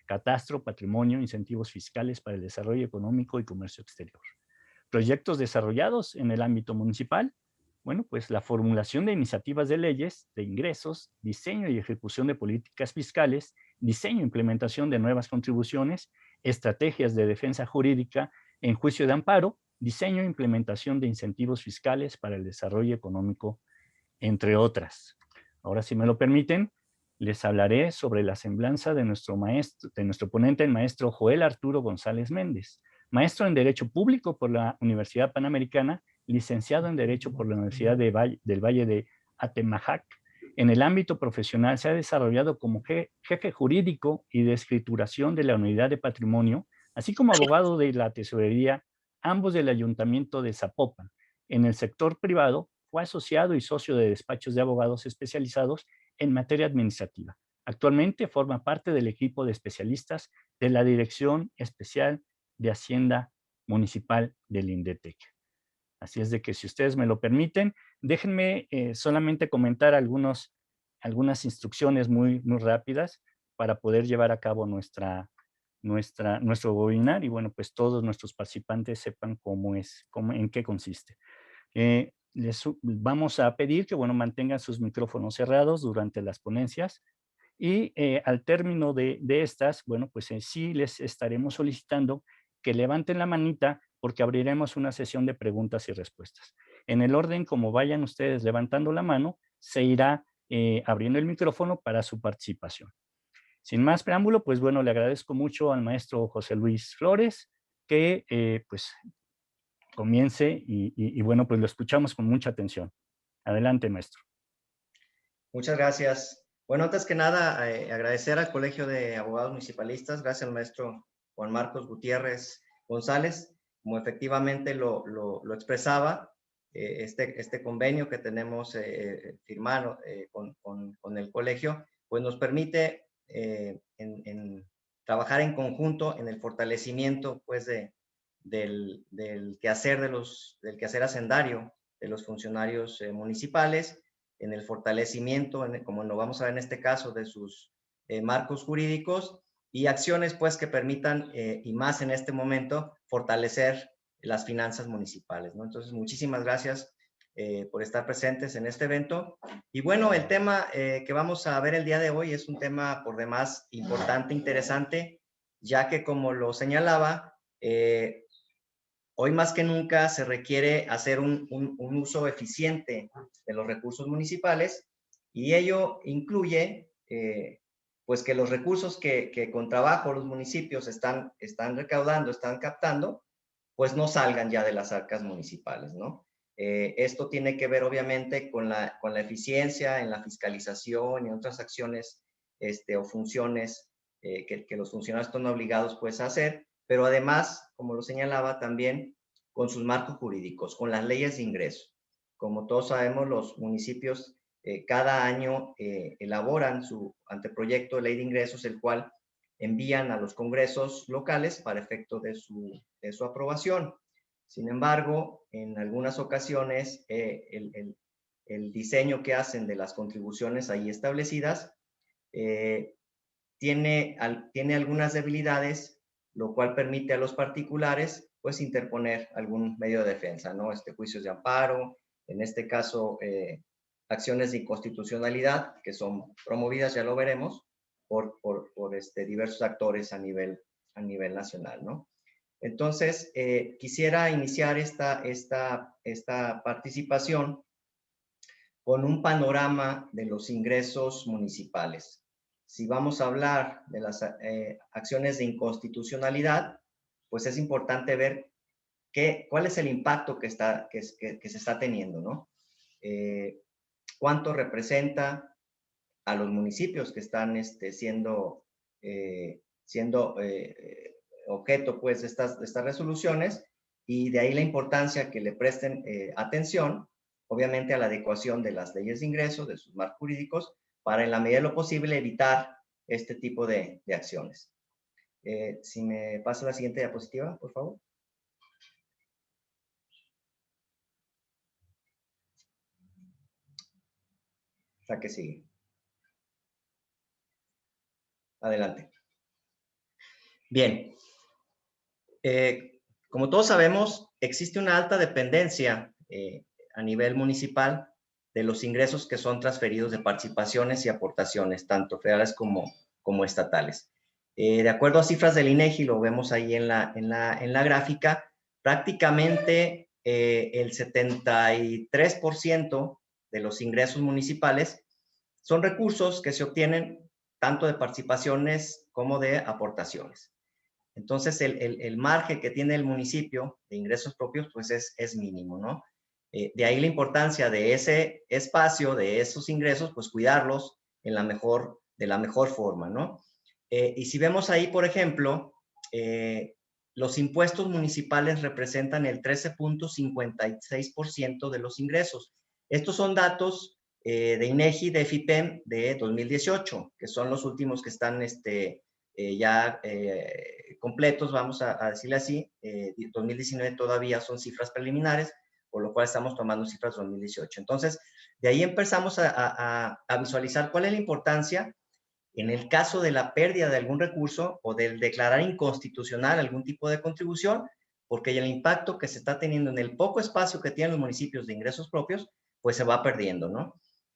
catastro, patrimonio, incentivos fiscales para el desarrollo económico y comercio exterior. Proyectos desarrollados en el ámbito municipal, bueno, pues la formulación de iniciativas de leyes, de ingresos, diseño y ejecución de políticas fiscales, diseño e implementación de nuevas contribuciones, estrategias de defensa jurídica en juicio de amparo, diseño e implementación de incentivos fiscales para el desarrollo económico, entre otras. Ahora, si me lo permiten, les hablaré sobre la semblanza de nuestro maestro, de nuestro ponente, el maestro Joel Arturo González Méndez, maestro en Derecho Público por la Universidad Panamericana, licenciado en Derecho por la Universidad del Valle de Atemajac. En el ámbito profesional se ha desarrollado como jefe jurídico y de escrituración de la Unidad de Patrimonio, así como abogado de la Tesorería, ambos del Ayuntamiento de Zapopan. En el sector privado, fue asociado y socio de despachos de abogados especializados en materia administrativa. Actualmente forma parte del equipo de especialistas de la Dirección Especial de Hacienda Municipal del INDETEC. Así es de que, si ustedes me lo permiten, déjenme solamente comentar algunas instrucciones muy rápidas para poder llevar a cabo nuestro webinar y, bueno, pues todos nuestros participantes sepan en qué consiste. Les vamos a pedir que, bueno, mantengan sus micrófonos cerrados durante las ponencias y al término de estas, bueno, pues sí les estaremos solicitando que levanten la manita porque abriremos una sesión de preguntas y respuestas. En el orden como vayan ustedes levantando la mano, se irá abriendo el micrófono para su participación. Sin más preámbulo, pues bueno, le agradezco mucho al maestro José Luis Flores que pues comience y bueno, pues lo escuchamos con mucha atención. Adelante, maestro. Muchas gracias. Bueno, antes que nada, agradecer al Colegio de Abogados Municipalistas, gracias al maestro Juan Marcos Gutiérrez González, como efectivamente lo expresaba, este convenio que tenemos firmado con el colegio, pues nos permite trabajar en conjunto en el fortalecimiento pues, del quehacer del quehacer hacendario de los funcionarios municipales, en el fortalecimiento, como lo vamos a ver en este caso, de sus marcos jurídicos y acciones pues que permitan, y más en este momento, fortalecer las finanzas municipales, ¿no? Entonces, muchísimas gracias por estar presentes en este evento. Y bueno, el tema que vamos a ver el día de hoy es un tema por demás importante, interesante, ya que como lo señalaba, hoy más que nunca se requiere hacer un uso eficiente de los recursos municipales y ello incluye pues que los recursos que con trabajo los municipios están recaudando, están captando, pues no salgan ya de las arcas municipales, ¿no? Esto tiene que ver obviamente con la eficiencia en la fiscalización y otras acciones o funciones que los funcionarios están obligados pues a hacer, pero además, como lo señalaba también, con sus marcos jurídicos, con las leyes de ingreso. Como todos sabemos, los municipios cada año elaboran su anteproyecto de ley de ingresos, el cual envían a los congresos locales para efecto de su aprobación. Sin embargo, en algunas ocasiones, el diseño que hacen de las contribuciones ahí establecidas tiene algunas debilidades, lo cual permite a los particulares pues interponer algún medio de defensa, ¿no? Juicios de amparo, en este caso acciones de inconstitucionalidad que son promovidas, ya lo veremos, por diversos actores a nivel nacional, ¿no? Entonces, quisiera iniciar esta participación con un panorama de los ingresos municipales. Si vamos a hablar de las acciones de inconstitucionalidad, pues es importante ver cuál es el impacto que se está teniendo, ¿no? Cuánto representa a los municipios que están siendo objeto pues, de estas resoluciones, y de ahí la importancia que le presten atención, obviamente, a la adecuación de las leyes de ingresos, de sus marcos jurídicos, para en la medida de lo posible evitar este tipo de acciones. Si me pasa la siguiente diapositiva, por favor. La que sigue. Adelante. Bien, como todos sabemos, existe una alta dependencia a nivel municipal de los ingresos que son transferidos de participaciones y aportaciones, tanto federales como estatales. De acuerdo a cifras del INEGI, lo vemos ahí en la gráfica, prácticamente el 73% de los ingresos municipales son recursos que se obtienen tanto de participaciones como de aportaciones. Entonces, el margen que tiene el municipio de ingresos propios, pues es mínimo, ¿no? De ahí la importancia de ese espacio, de esos ingresos, pues cuidarlos de la mejor forma, ¿no? Y si vemos ahí, por ejemplo, los impuestos municipales representan el 13.56% de los ingresos. Estos son datos de INEGI, de FIPEM de 2018, que son los últimos que están ya completos, vamos a decirle así. 2019 todavía son cifras preliminares, por lo cual estamos tomando cifras 2018. Entonces, de ahí empezamos a visualizar cuál es la importancia en el caso de la pérdida de algún recurso o del declarar inconstitucional algún tipo de contribución, porque el impacto que se está teniendo en el poco espacio que tienen los municipios de ingresos propios, pues se va perdiendo, ¿no?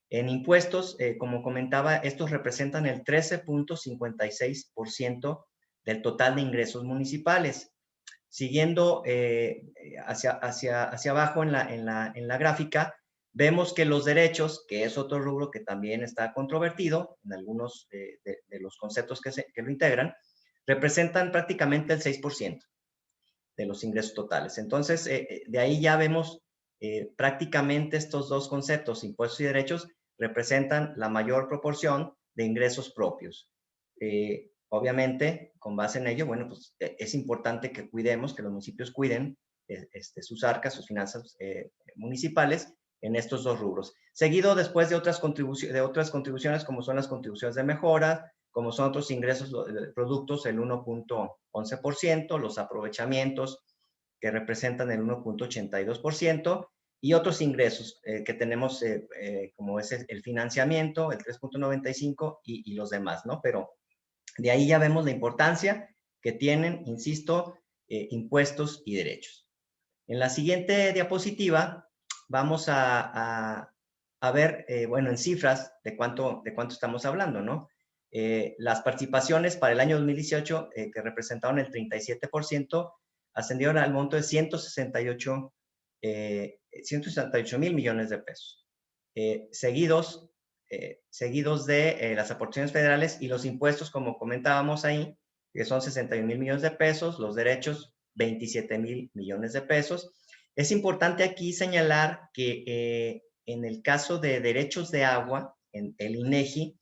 En impuestos, como comentaba, estos representan el 13.56% del total de ingresos municipales. Siguiendo hacia abajo en la gráfica, vemos que los derechos, que es otro rubro que también está controvertido en algunos de los conceptos que lo integran, representan prácticamente el 6% de los ingresos totales. Entonces, de ahí ya vemos prácticamente estos dos conceptos, impuestos y derechos, representan la mayor proporción de ingresos propios. Obviamente, con base en ello, bueno, pues es importante que cuidemos, que los municipios cuiden sus arcas, sus finanzas municipales en estos dos rubros. Seguido después de otras contribuciones, como son las contribuciones de mejora, como son otros ingresos de productos, el 1.11%, los aprovechamientos, que representan el 1.82%, y otros ingresos que tenemos, como es el financiamiento, el 3.95%, y los demás, ¿no? Pero de ahí ya vemos la importancia que tienen, insisto, impuestos y derechos. En la siguiente diapositiva vamos a ver, bueno, en cifras de cuánto estamos hablando, ¿no? Las participaciones para el año 2018, que representaron el 37%, ascendieron al monto de 168 mil millones de pesos, seguidos de las aportaciones federales y los impuestos, como comentábamos ahí, que son 61 mil millones de pesos, los derechos 27 mil millones de pesos. Es importante aquí señalar que en el caso de derechos de agua, el INEGI,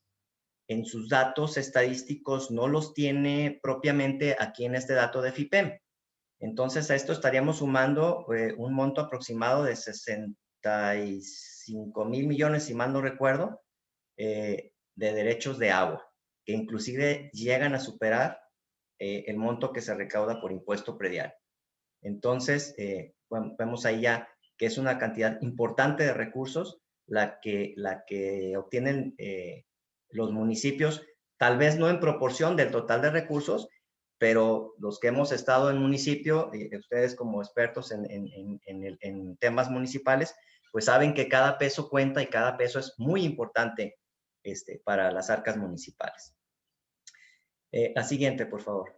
en sus datos estadísticos no los tiene propiamente aquí en este dato de FIPEM. Entonces, a esto estaríamos sumando un monto aproximado de 65 mil millones, si mal no recuerdo, de derechos de agua, que inclusive llegan a superar el monto que se recauda por impuesto predial. Entonces, bueno, vemos ahí ya que es una cantidad importante de recursos la que obtienen los municipios, tal vez no en proporción del total de recursos, pero los que hemos estado en municipio, ustedes como expertos en temas municipales, pues saben que cada peso cuenta y cada peso es muy importante para las arcas municipales. La siguiente, por favor.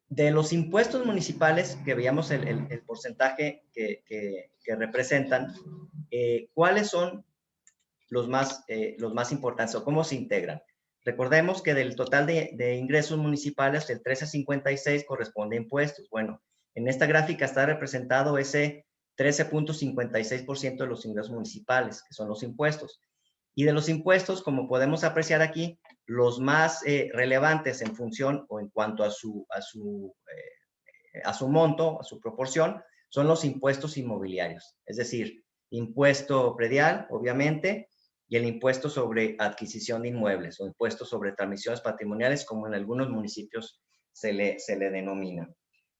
De los impuestos municipales, que veíamos el porcentaje que representan, ¿cuáles son los más importantes o cómo se integran? Recordemos que del total de ingresos municipales, el 13.56 corresponde a impuestos. Bueno, en esta gráfica está representado ese 13.56% de los ingresos municipales, que son los impuestos. Y de los impuestos, como podemos apreciar aquí, los más relevantes en función o en cuanto a su monto, a su proporción, son los impuestos inmobiliarios. Es decir, impuesto predial, obviamente, y el impuesto sobre adquisición de inmuebles o impuesto sobre transmisiones patrimoniales, como en algunos municipios se le denomina.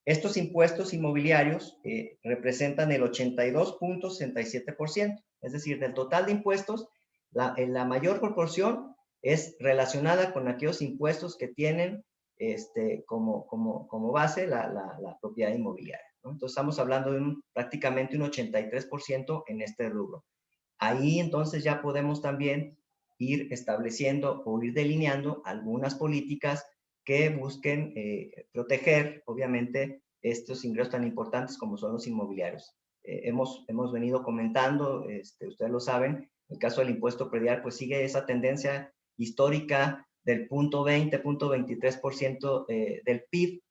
Estos impuestos inmobiliarios representan el 82.67%, es decir, del total de impuestos, la mayor proporción es relacionada con aquellos impuestos que tienen como base la propiedad inmobiliaria, ¿no? Entonces estamos hablando de prácticamente un 83% en este rubro. Ahí entonces ya podemos también ir estableciendo o ir delineando algunas políticas que busquen proteger, obviamente, estos ingresos tan importantes como son los inmobiliarios. Hemos venido comentando, ustedes lo saben, el caso del impuesto predial, pues sigue esa tendencia histórica del 0.23% del PIB.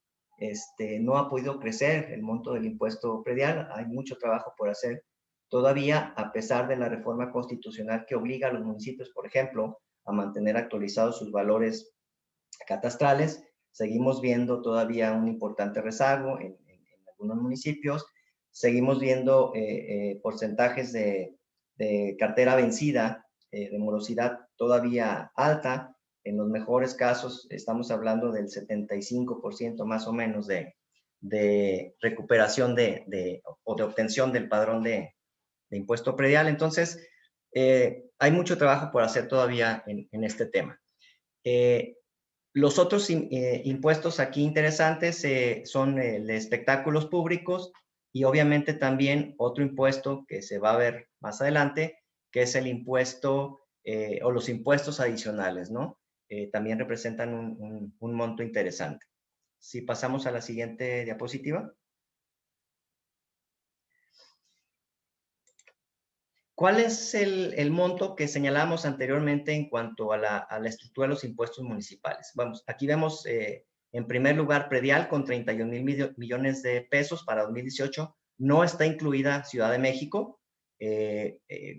No ha podido crecer el monto del impuesto predial, hay mucho trabajo por hacer todavía, a pesar de la reforma constitucional que obliga a los municipios, por ejemplo, a mantener actualizados sus valores catastrales. Seguimos viendo todavía un importante rezago en algunos municipios. Seguimos viendo porcentajes de cartera vencida, de morosidad todavía alta. En los mejores casos estamos hablando del 75% más o menos de recuperación o de obtención del padrón de impuesto predial. Entonces, hay mucho trabajo por hacer todavía en este tema. Los otros impuestos aquí interesantes son de espectáculos públicos y obviamente también otro impuesto que se va a ver más adelante, que es el impuesto o los impuestos adicionales, ¿no? También representan un monto interesante. Si pasamos a la siguiente diapositiva. ¿Cuál es el monto que señalamos anteriormente en cuanto a la estructura de los impuestos municipales? Vamos, aquí vemos en primer lugar predial con 31,000 millones de pesos para 2018. No está incluida Ciudad de México.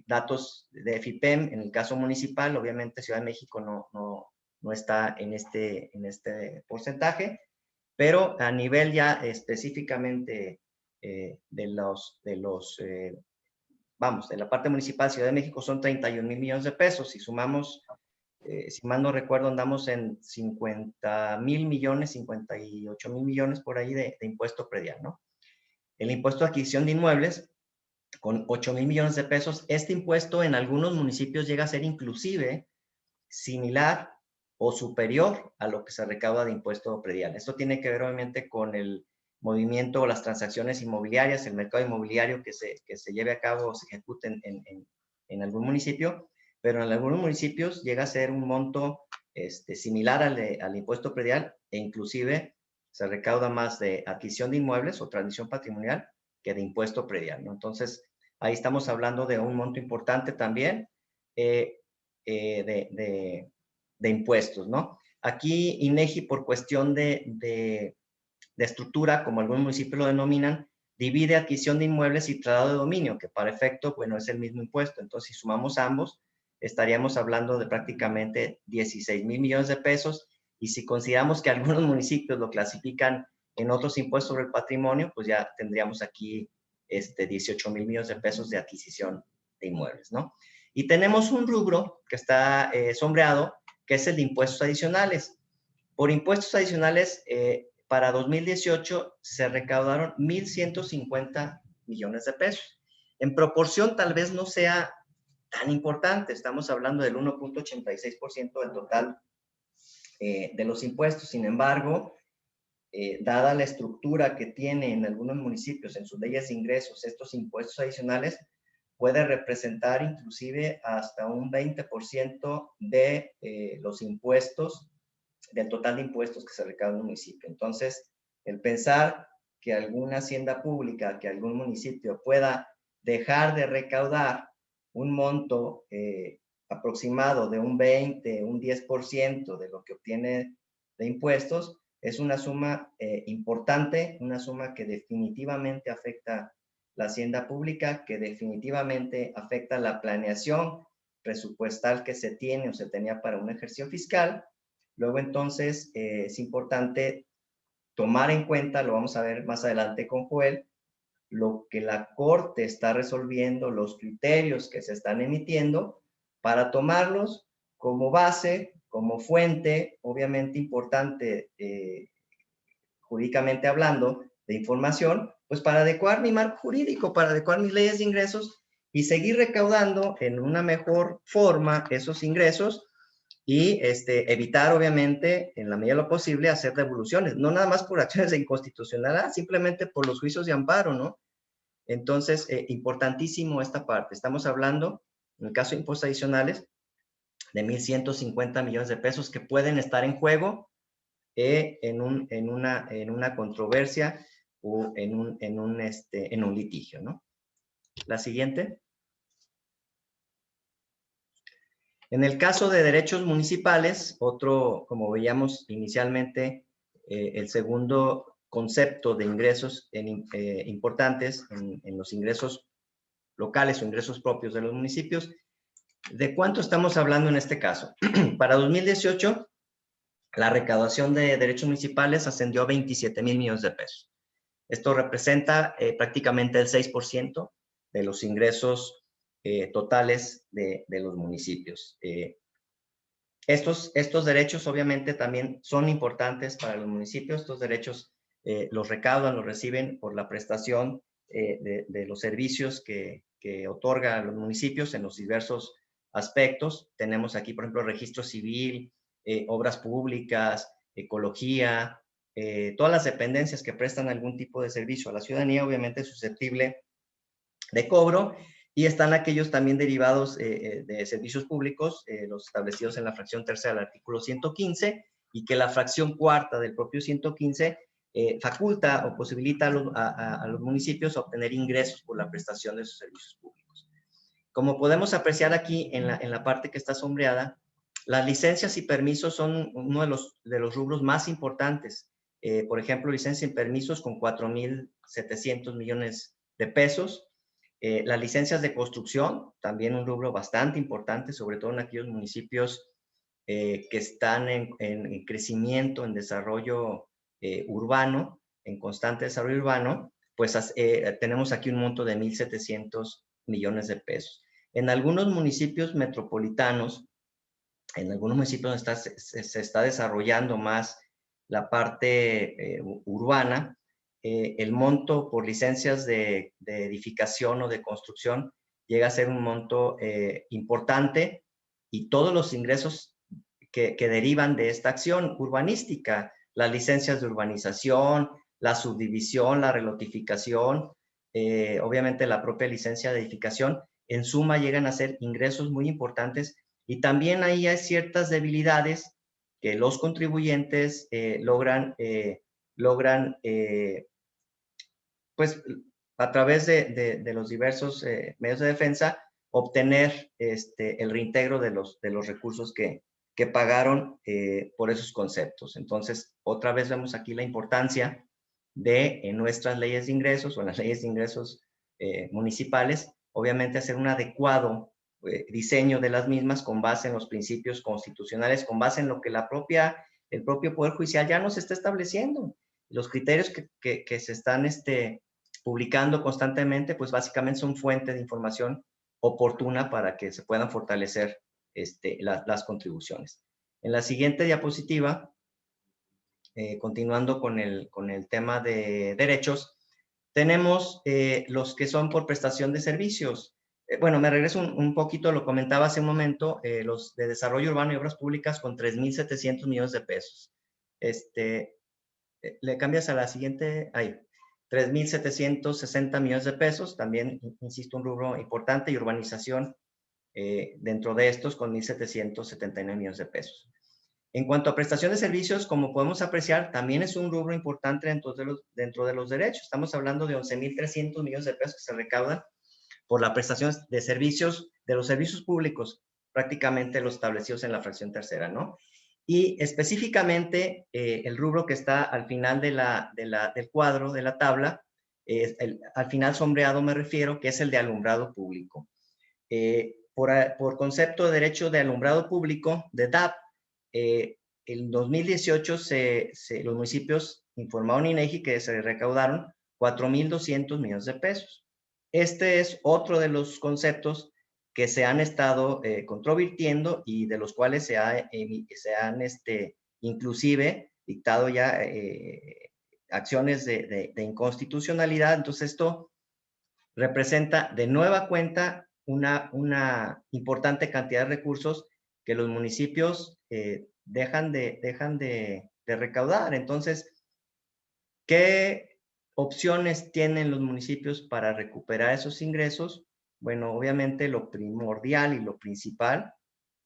Datos de FIPEM en el caso municipal, obviamente Ciudad de México no está en este porcentaje, pero a nivel ya específicamente de la parte municipal, Ciudad de México, son 31,000 millones de pesos. Si sumamos, si mal no recuerdo, andamos en 50,000 millones, 58,000 millones por ahí de impuesto predial, ¿no? El impuesto de adquisición de inmuebles, con 8,000 millones de pesos. Este impuesto en algunos municipios llega a ser inclusive similar o superior a lo que se recauda de impuesto predial. Esto tiene que ver, obviamente, con el movimiento o las transacciones inmobiliarias, el mercado inmobiliario que se lleve a cabo o se ejecute en algún municipio, pero en algunos municipios llega a ser un monto similar al impuesto predial e inclusive se recauda más de adquisición de inmuebles o transmisión patrimonial que de impuesto predial, ¿no? Entonces, ahí estamos hablando de un monto importante también de impuestos, ¿no? Aquí INEGI, por cuestión de estructura, como algunos municipios lo denominan, divide adquisición de inmuebles y traslado de dominio, que para efecto, bueno, es el mismo impuesto. Entonces, si sumamos ambos, estaríamos hablando de prácticamente 16,000 millones de pesos. Y si consideramos que algunos municipios lo clasifican en otros impuestos sobre el patrimonio, pues ya tendríamos aquí 18,000 millones de pesos de adquisición de inmuebles, ¿no? Y tenemos un rubro que está sombreado, que es el de impuestos adicionales. Por impuestos adicionales, para 2018 se recaudaron 1,150 millones de pesos. En proporción tal vez no sea tan importante, estamos hablando del 1.86% del total de los impuestos. Sin embargo, dada la estructura que tiene en algunos municipios en sus leyes de ingresos estos impuestos adicionales, puede representar inclusive hasta un 20% de los impuestos, del total de impuestos que se recauda en un municipio. Entonces, el pensar que alguna hacienda pública, que algún municipio pueda dejar de recaudar un monto aproximado de un 20, un 10% de lo que obtiene de impuestos, es una suma importante, una suma que definitivamente afecta la hacienda pública, que definitivamente afecta la planeación presupuestal que se tiene o se tenía para un ejercicio fiscal. Luego, entonces, es importante tomar en cuenta, lo vamos a ver más adelante con Joel, lo que la Corte está resolviendo, los criterios que se están emitiendo, para tomarlos como base, como fuente, obviamente importante jurídicamente hablando, de información, pues para adecuar mi marco jurídico, para adecuar mis leyes de ingresos y seguir recaudando en una mejor forma esos ingresos y evitar, obviamente, en la medida de lo posible, hacer devoluciones, no nada más por acciones de inconstitucionalidad, simplemente por los juicios de amparo, ¿no? Entonces, importantísimo esta parte. Estamos hablando, en el caso de impuestos adicionales, de 1,150 millones de pesos que pueden estar en juego en una controversia o en un litigio, ¿no? La siguiente. En el caso de derechos municipales, otro, como veíamos inicialmente, el segundo concepto de ingresos importantes en los ingresos locales o ingresos propios de los municipios. ¿De cuánto estamos hablando en este caso? Para 2018, la recaudación de derechos municipales ascendió a 27,000 millones de pesos. Esto representa prácticamente el 6% de los ingresos totales de los municipios. Estos derechos obviamente también son importantes para los municipios. Estos derechos los recaudan, los reciben por la prestación de los servicios que otorga a los municipios en los diversos aspectos. Tenemos aquí, por ejemplo, registro civil, obras públicas, ecología, todas las dependencias que prestan algún tipo de servicio a la ciudadanía, obviamente susceptible de cobro, y están aquellos también derivados de servicios públicos, los establecidos en la fracción tercera del artículo 115, y que la fracción cuarta del propio 115 faculta o posibilita a los municipios obtener ingresos por la prestación de sus servicios públicos. Como podemos apreciar aquí en la parte que está sombreada, las licencias y permisos son uno de los rubros más importantes. Por ejemplo, licencias y permisos con 4,700 millones de pesos. Las licencias de construcción, también un rubro bastante importante, sobre todo en aquellos municipios que están en crecimiento, en desarrollo urbano, en constante desarrollo urbano, pues tenemos aquí un monto de 1,700 millones de pesos. En algunos municipios metropolitanos, en algunos municipios se está desarrollando más la parte urbana, el monto por licencias de edificación o de construcción llega a ser un monto importante, y todos los ingresos que derivan de esta acción urbanística, las licencias de urbanización, la subdivisión, la relotificación, obviamente la propia licencia de edificación, en suma llegan a ser ingresos muy importantes, y también ahí hay ciertas debilidades que los contribuyentes logran pues a través de los diversos medios de defensa, obtener el reintegro de los recursos que pagaron por esos conceptos. Entonces, otra vez vemos aquí la importancia de en nuestras leyes de ingresos o en las leyes de ingresos municipales, obviamente hacer un adecuado diseño de las mismas con base en los principios constitucionales, con base en lo que el propio Poder Judicial ya nos está estableciendo. Los criterios que se están publicando constantemente, pues básicamente son fuente de información oportuna para que se puedan fortalecer las contribuciones. En la siguiente diapositiva, continuando con el tema de derechos, tenemos los que son por prestación de servicios. Bueno, me regreso un poquito, lo comentaba hace un momento, los de desarrollo urbano y obras públicas con 3,700 millones de pesos. Le cambias a la siguiente, ahí, 3,760 millones de pesos, también, insisto, un rubro importante, y urbanización dentro de estos con 1,779 millones de pesos. En cuanto a prestación de servicios, como podemos apreciar, también es un rubro importante dentro de los derechos. Estamos hablando de 11,300 millones de pesos que se recaudan por la prestación de servicios, de los servicios públicos, prácticamente los establecidos en la fracción tercera, ¿no? Y específicamente el rubro que está al final del cuadro, de la tabla, al final sombreado me refiero, que es el de alumbrado público. Por concepto de derecho de alumbrado público, de DAP, en 2018 los municipios informaron INEGI que se recaudaron 4,200 millones de pesos. Este es otro de los conceptos que se han estado controvirtiendo y de los cuales se han inclusive dictado ya acciones de inconstitucionalidad. Entonces esto representa de nueva cuenta una importante cantidad de recursos que los municipios dejan de recaudar. Entonces, ¿qué opciones tienen los municipios para recuperar esos ingresos? Bueno, obviamente lo primordial y lo principal,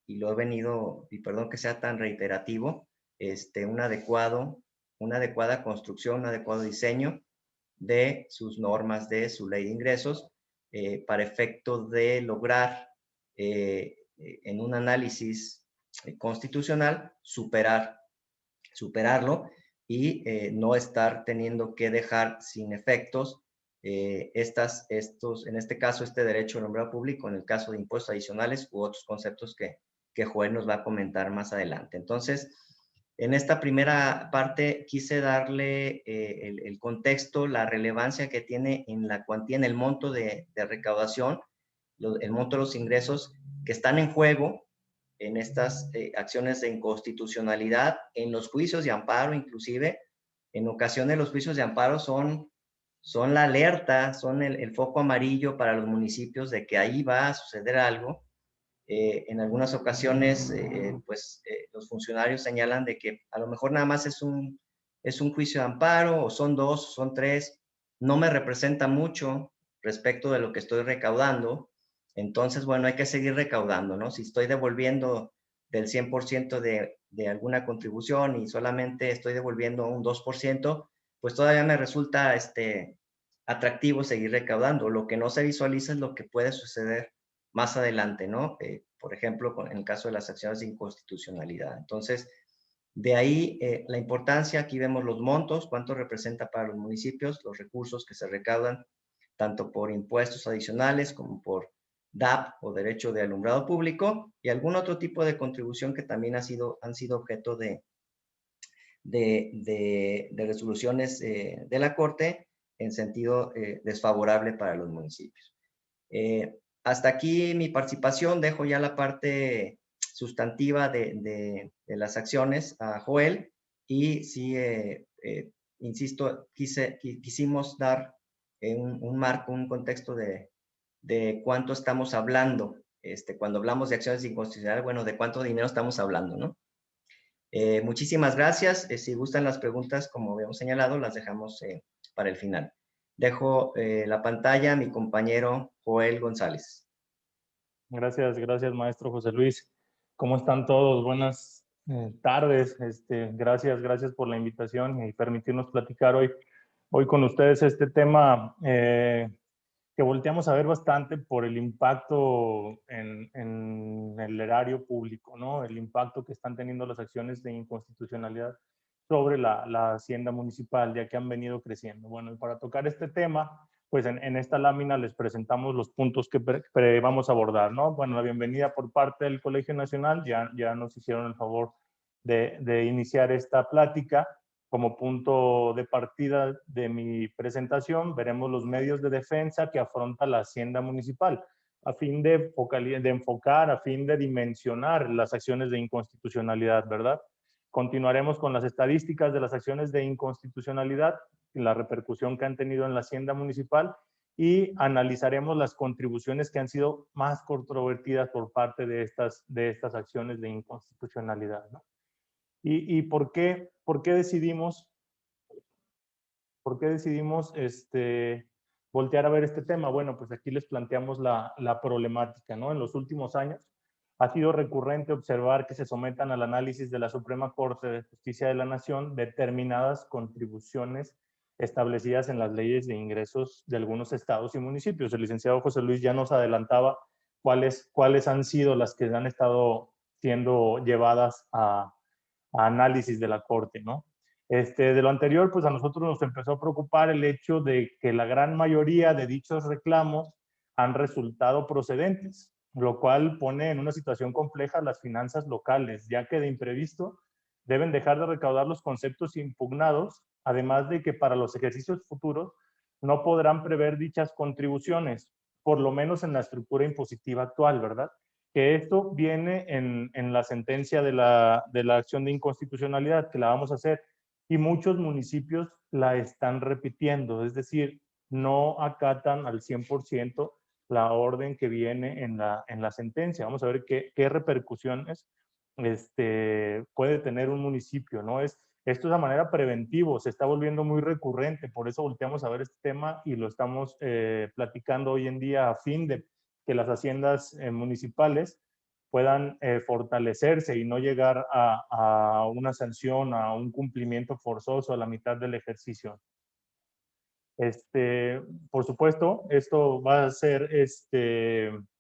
y lo he venido, y perdón que sea tan reiterativo, una adecuada construcción, un adecuado diseño de sus normas, de su ley de ingresos, para efecto de lograr en un análisis constitucional superarlo y no estar teniendo que dejar sin efectos en este caso, este derecho al nombrado público, en el caso de impuestos adicionales u otros conceptos que Joel nos va a comentar más adelante. Entonces, en esta primera parte quise darle el contexto, la relevancia que tiene en la cuantía, en el monto de recaudación, el monto de los ingresos que están en juego en estas acciones de inconstitucionalidad, en los juicios de amparo inclusive. En ocasiones los juicios de amparo son la alerta, son el foco amarillo para los municipios de que ahí va a suceder algo. En algunas ocasiones, los funcionarios señalan de que a lo mejor nada más es un juicio de amparo, o son 2, o son 3, no me representa mucho respecto de lo que estoy recaudando. Entonces, bueno, hay que seguir recaudando, ¿no? Si estoy devolviendo del 100% de alguna contribución y solamente estoy devolviendo un 2%, pues todavía me resulta atractivo seguir recaudando. Lo que no se visualiza es lo que puede suceder más adelante, ¿no? Por ejemplo, en el caso de las acciones de inconstitucionalidad. Entonces, de ahí la importancia, aquí vemos los montos, cuánto representa para los municipios, los recursos que se recaudan, tanto por impuestos adicionales como por DAP o derecho de alumbrado público, y algún otro tipo de contribución que también han sido objeto de resoluciones de la Corte en sentido desfavorable para los municipios. Hasta aquí mi participación, dejo ya la parte sustantiva de las acciones a Joel, y sí, insisto, quisimos dar un marco, un contexto de cuánto estamos hablando, cuando hablamos de acciones inconstitucionales, bueno, de cuánto dinero estamos hablando, ¿no? Muchísimas gracias. Si gustan las preguntas, como habíamos señalado, las dejamos para el final. Dejo la pantalla a mi compañero Joel González. Gracias, maestro José Luis. ¿Cómo están todos? Buenas tardes. Gracias por la invitación y permitirnos platicar hoy con ustedes este tema que volteamos a ver bastante por el impacto en el erario público, ¿no? El impacto que están teniendo las acciones de inconstitucionalidad sobre la hacienda municipal, ya que han venido creciendo. Bueno, y para tocar este tema, pues en esta lámina les presentamos los puntos que vamos a abordar, ¿no? Bueno, la bienvenida por parte del Colegio Nacional, ya nos hicieron el favor de iniciar esta plática. Como punto de partida de mi presentación, veremos los medios de defensa que afronta la hacienda municipal, a fin de enfocar, a fin de dimensionar las acciones de inconstitucionalidad, ¿verdad? Continuaremos con las estadísticas de las acciones de inconstitucionalidad y la repercusión que han tenido en la hacienda municipal, y analizaremos las contribuciones que han sido más controvertidas por parte de estas acciones de inconstitucionalidad, ¿no? ¿Y por qué decidimos voltear a ver este tema? Bueno, pues aquí les planteamos la problemática, ¿no? En los últimos años ha sido recurrente observar que se sometan al análisis de la Suprema Corte de Justicia de la Nación determinadas contribuciones establecidas en las leyes de ingresos de algunos estados y municipios. El licenciado José Luis ya nos adelantaba cuáles han sido las que han estado siendo llevadas a análisis de la Corte, ¿no? De lo anterior, pues a nosotros nos empezó a preocupar el hecho de que la gran mayoría de dichos reclamos han resultado procedentes, lo cual pone en una situación compleja las finanzas locales, ya que de imprevisto deben dejar de recaudar los conceptos impugnados, además de que para los ejercicios futuros no podrán prever dichas contribuciones, por lo menos en la estructura impositiva actual, ¿verdad? Que esto viene en la sentencia de la acción de inconstitucionalidad, que la vamos a hacer, y muchos municipios la están repitiendo, es decir, no acatan al 100% la orden que viene en la sentencia. Vamos a ver qué repercusiones puede tener un municipio, ¿no? Esto es de manera preventiva, se está volviendo muy recurrente, por eso volteamos a ver este tema y lo estamos platicando hoy en día a fin de que las haciendas municipales puedan fortalecerse y no llegar a una sanción, a un cumplimiento forzoso a la mitad del ejercicio. Por supuesto, esto va a ser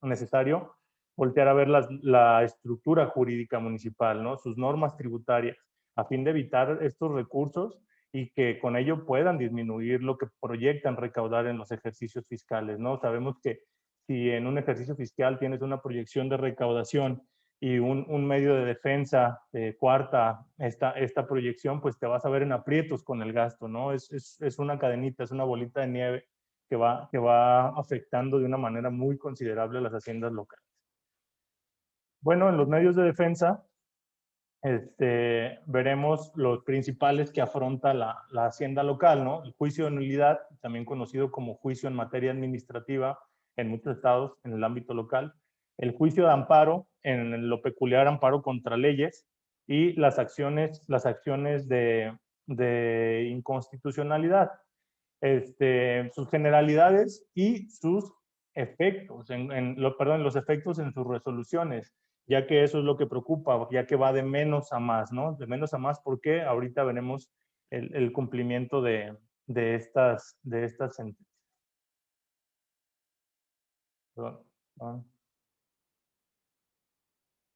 necesario voltear a ver la estructura jurídica municipal, ¿no? Sus normas tributarias, a fin de evitar estos recursos y que con ello puedan disminuir lo que proyectan recaudar en los ejercicios fiscales, ¿no? Sabemos que si en un ejercicio fiscal tienes una proyección de recaudación y un medio de defensa cuarta esta proyección, pues te vas a ver en aprietos con el gasto, ¿no? Es una cadenita, es una bolita de nieve que va afectando de una manera muy considerable a las haciendas locales. Bueno, en los medios de defensa veremos los principales que afronta la hacienda local, ¿no? El juicio de nulidad, también conocido como juicio en materia administrativa en muchos estados en el ámbito local, el juicio de amparo, en lo peculiar amparo contra leyes, y las acciones de inconstitucionalidad, sus generalidades y sus efectos, los efectos en sus resoluciones, ya que eso es lo que preocupa, ya que va de menos a más, ¿no? De menos a más, porque ahorita veremos el cumplimiento de estas sentencias. Perdón.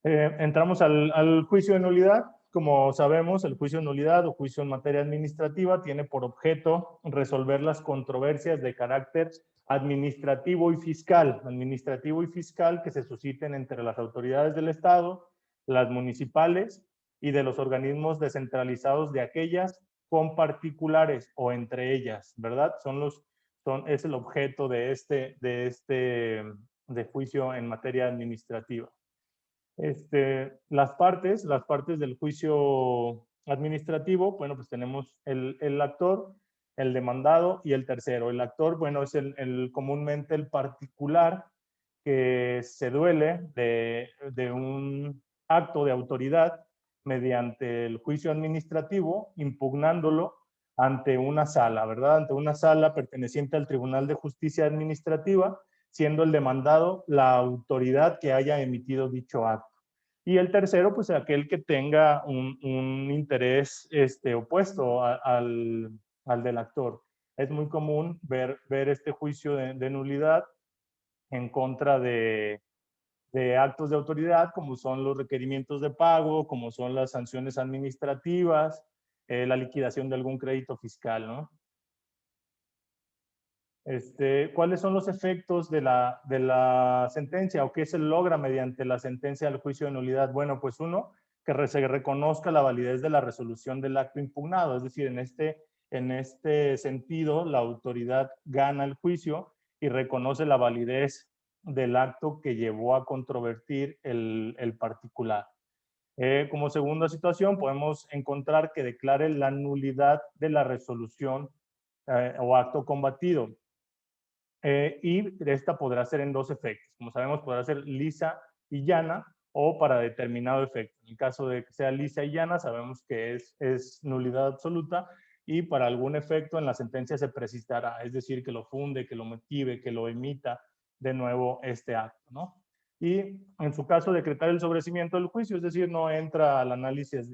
Entramos al juicio de nulidad. Como sabemos, el juicio de nulidad o juicio en materia administrativa tiene por objeto resolver las controversias de carácter administrativo y fiscal que se susciten entre las autoridades del Estado, las municipales y de los organismos descentralizados de aquellas con particulares o entre ellas, ¿verdad? Es el objeto de juicio en materia administrativa. Las partes del juicio administrativo, bueno, pues tenemos el actor, el demandado y el tercero. El actor, bueno, es comúnmente el particular que se duele de un acto de autoridad mediante el juicio administrativo, impugnándolo ante una sala, ¿verdad? Ante una sala perteneciente al Tribunal de Justicia Administrativa, siendo el demandado la autoridad que haya emitido dicho acto. Y el tercero, pues aquel que tenga un interés opuesto al del actor. Es muy común ver este juicio de nulidad en contra de actos de autoridad, como son los requerimientos de pago, como son las sanciones administrativas, la liquidación de algún crédito fiscal, ¿no? ¿Cuáles son los efectos de la sentencia o qué se logra mediante la sentencia del juicio de nulidad? Bueno, pues uno, que se reconozca la validez de la resolución del acto impugnado, es decir, en este sentido, la autoridad gana el juicio y reconoce la validez del acto que llevó a controvertir el particular. Como segunda situación, podemos encontrar que declare la nulidad de la resolución o acto combatido. Y esta podrá ser en dos efectos. Como sabemos, podrá ser lisa y llana o para determinado efecto. En el caso de que sea lisa y llana, sabemos que es nulidad absoluta y para algún efecto en la sentencia se precisará, es decir, que lo funde, que lo motive, que lo emita de nuevo este acto, ¿no? Y en su caso, decretar el sobrecimiento del juicio, es decir, no entra al análisis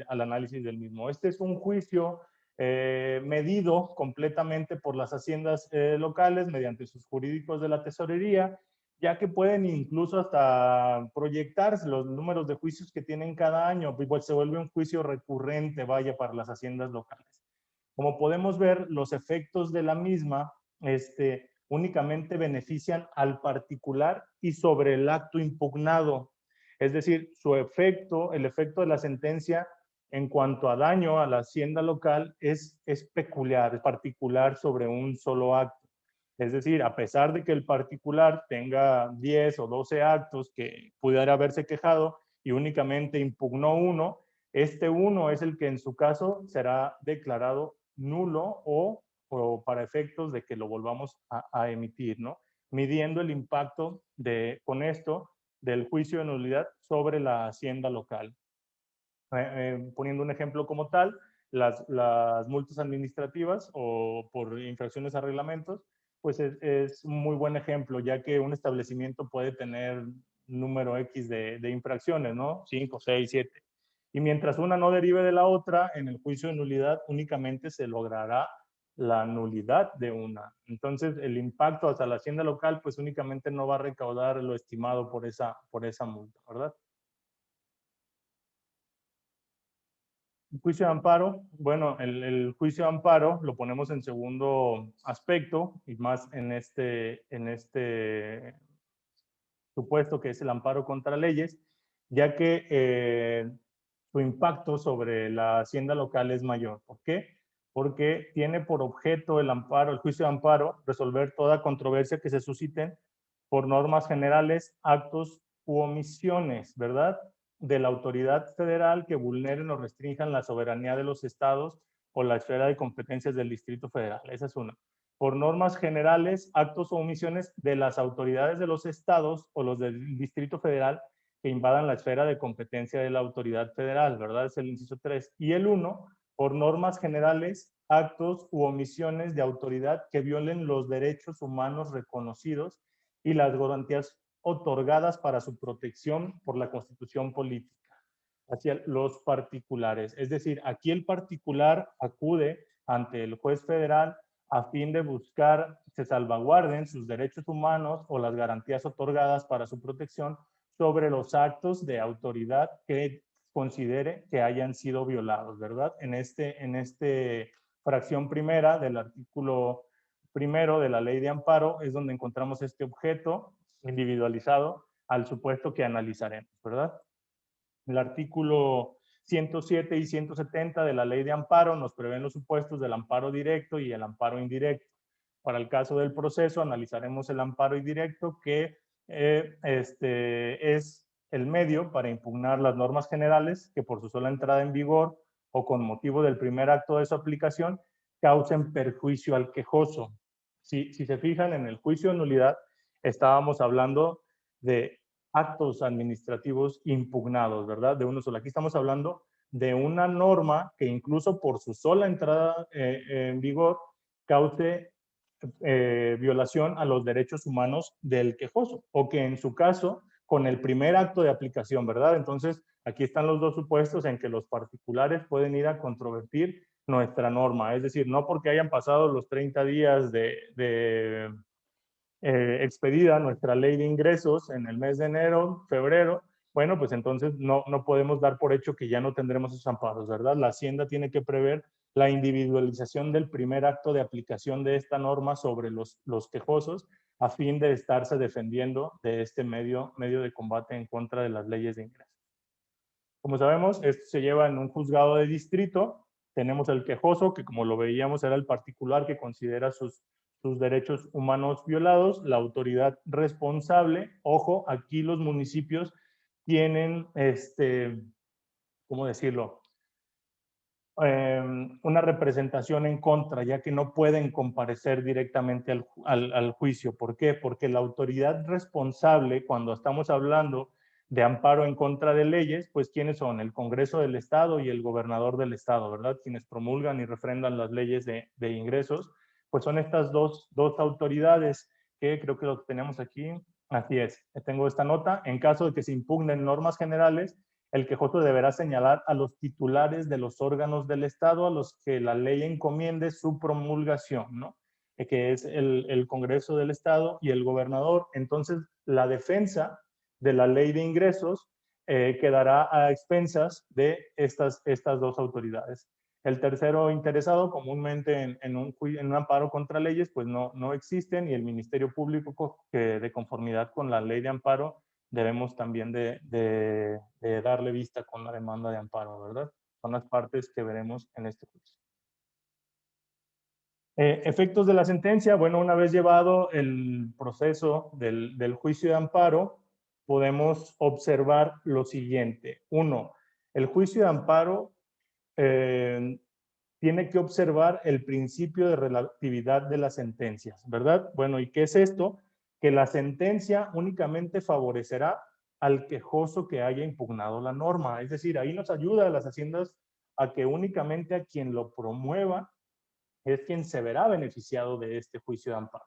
del mismo. Este es un juicio medido completamente por las haciendas locales mediante sus jurídicos de la tesorería, ya que pueden incluso hasta proyectarse los números de juicios que tienen cada año, pues se vuelve un juicio recurrente, vaya, para las haciendas locales. Como podemos ver, los efectos de la misma únicamente benefician al particular y sobre el acto impugnado. Es decir, el efecto de la sentencia en cuanto a daño a la hacienda local es peculiar, es particular sobre un solo acto. Es decir, a pesar de que el particular tenga 10 o 12 actos que pudiera haberse quejado y únicamente impugnó uno, este uno es el que en su caso será declarado nulo o para efectos de que lo volvamos a emitir, ¿no? Midiendo el impacto con esto del juicio de nulidad sobre la hacienda local. Poniendo un ejemplo como tal, las multas administrativas o por infracciones a reglamentos, pues es un muy buen ejemplo, ya que un establecimiento puede tener número X de infracciones, ¿no? 5, 6, 7. Y mientras una no derive de la otra, en el juicio de nulidad únicamente se logrará la nulidad de una. Entonces, el impacto hacia la hacienda local, pues únicamente no va a recaudar lo estimado por esa multa, ¿verdad? Juicio de amparo, bueno, el juicio de amparo lo ponemos en segundo aspecto y más en este supuesto que es el amparo contra leyes, ya que su impacto sobre la hacienda local es mayor. ¿Por qué? Porque tiene por objeto el amparo, el juicio de amparo, resolver toda controversia que se susciten por normas generales, actos u omisiones, ¿verdad?, de la autoridad federal que vulneren o restrinjan la soberanía de los estados o la esfera de competencias del Distrito Federal. Esa es una. Por normas generales, actos o omisiones de las autoridades de los estados o los del Distrito Federal que invadan la esfera de competencia de la autoridad federal, ¿verdad? Es el inciso 3. Y el 1, por normas generales, actos u omisiones de autoridad que violen los derechos humanos reconocidos y las garantías otorgadas para su protección por la Constitución política hacia los particulares. Es decir, aquí el particular acude ante el juez federal a fin de buscar que se salvaguarden sus derechos humanos o las garantías otorgadas para su protección sobre los actos de autoridad que considere que hayan sido violados, ¿verdad? En este fracción primera del artículo primero de la ley de amparo es donde encontramos este objeto individualizado al supuesto que analizaremos, ¿verdad? El artículo 107 y 170 de la ley de amparo nos prevén los supuestos del amparo directo y el amparo indirecto. Para el caso del proceso analizaremos el amparo indirecto, que es el medio para impugnar las normas generales que por su sola entrada en vigor o con motivo del primer acto de su aplicación causen perjuicio al quejoso. Si se fijan, en el juicio de nulidad estábamos hablando de actos administrativos impugnados, ¿verdad? De uno solo. Aquí estamos hablando de una norma que incluso por su sola entrada en vigor cause violación a los derechos humanos del quejoso, o que en su caso, con el primer acto de aplicación, ¿verdad? Entonces, aquí están los dos supuestos en que los particulares pueden ir a controvertir nuestra norma, es decir, no porque hayan pasado los 30 días de expedida nuestra ley de ingresos en el mes de enero, febrero, bueno, pues entonces no podemos dar por hecho que ya no tendremos esos amparos, ¿verdad? La Hacienda tiene que prever la individualización del primer acto de aplicación de esta norma sobre los quejosos a fin de estarse defendiendo de este medio de combate en contra de las leyes de ingresos. Como sabemos, esto se lleva en un juzgado de distrito. Tenemos el quejoso, que como lo veíamos era el particular que considera sus derechos humanos violados, la autoridad responsable. Ojo, aquí los municipios tienen, ¿cómo decirlo? Una representación en contra, ya que no pueden comparecer directamente al juicio. ¿Por qué? Porque la autoridad responsable, cuando estamos hablando de amparo en contra de leyes, pues ¿quiénes son? El Congreso del Estado y el gobernador del Estado, ¿verdad? Quienes promulgan y refrendan las leyes de ingresos, pues son estas dos autoridades que creo que lo tenemos aquí. Así es, tengo esta nota. En caso de que se impugnen normas generales, el quejoso deberá señalar a los titulares de los órganos del Estado a los que la ley encomiende su promulgación, ¿no? Que es el Congreso del Estado y el gobernador. Entonces, la defensa de la ley de ingresos quedará a expensas de estas dos autoridades. El tercero interesado, comúnmente en un amparo contra leyes, pues no existen, y el Ministerio Público, que de conformidad con la ley de amparo, debemos también de darle vista con la demanda de amparo, ¿verdad? Son las partes que veremos en este juicio. Efectos de la sentencia. Bueno, una vez llevado el proceso del juicio de amparo, podemos observar lo siguiente. Uno, el juicio de amparo tiene que observar el principio de relatividad de las sentencias, ¿verdad? Bueno, ¿y qué es esto? Que la sentencia únicamente favorecerá al quejoso que haya impugnado la norma. Es decir, ahí nos ayuda a las haciendas a que únicamente a quien lo promueva es quien se verá beneficiado de este juicio de amparo.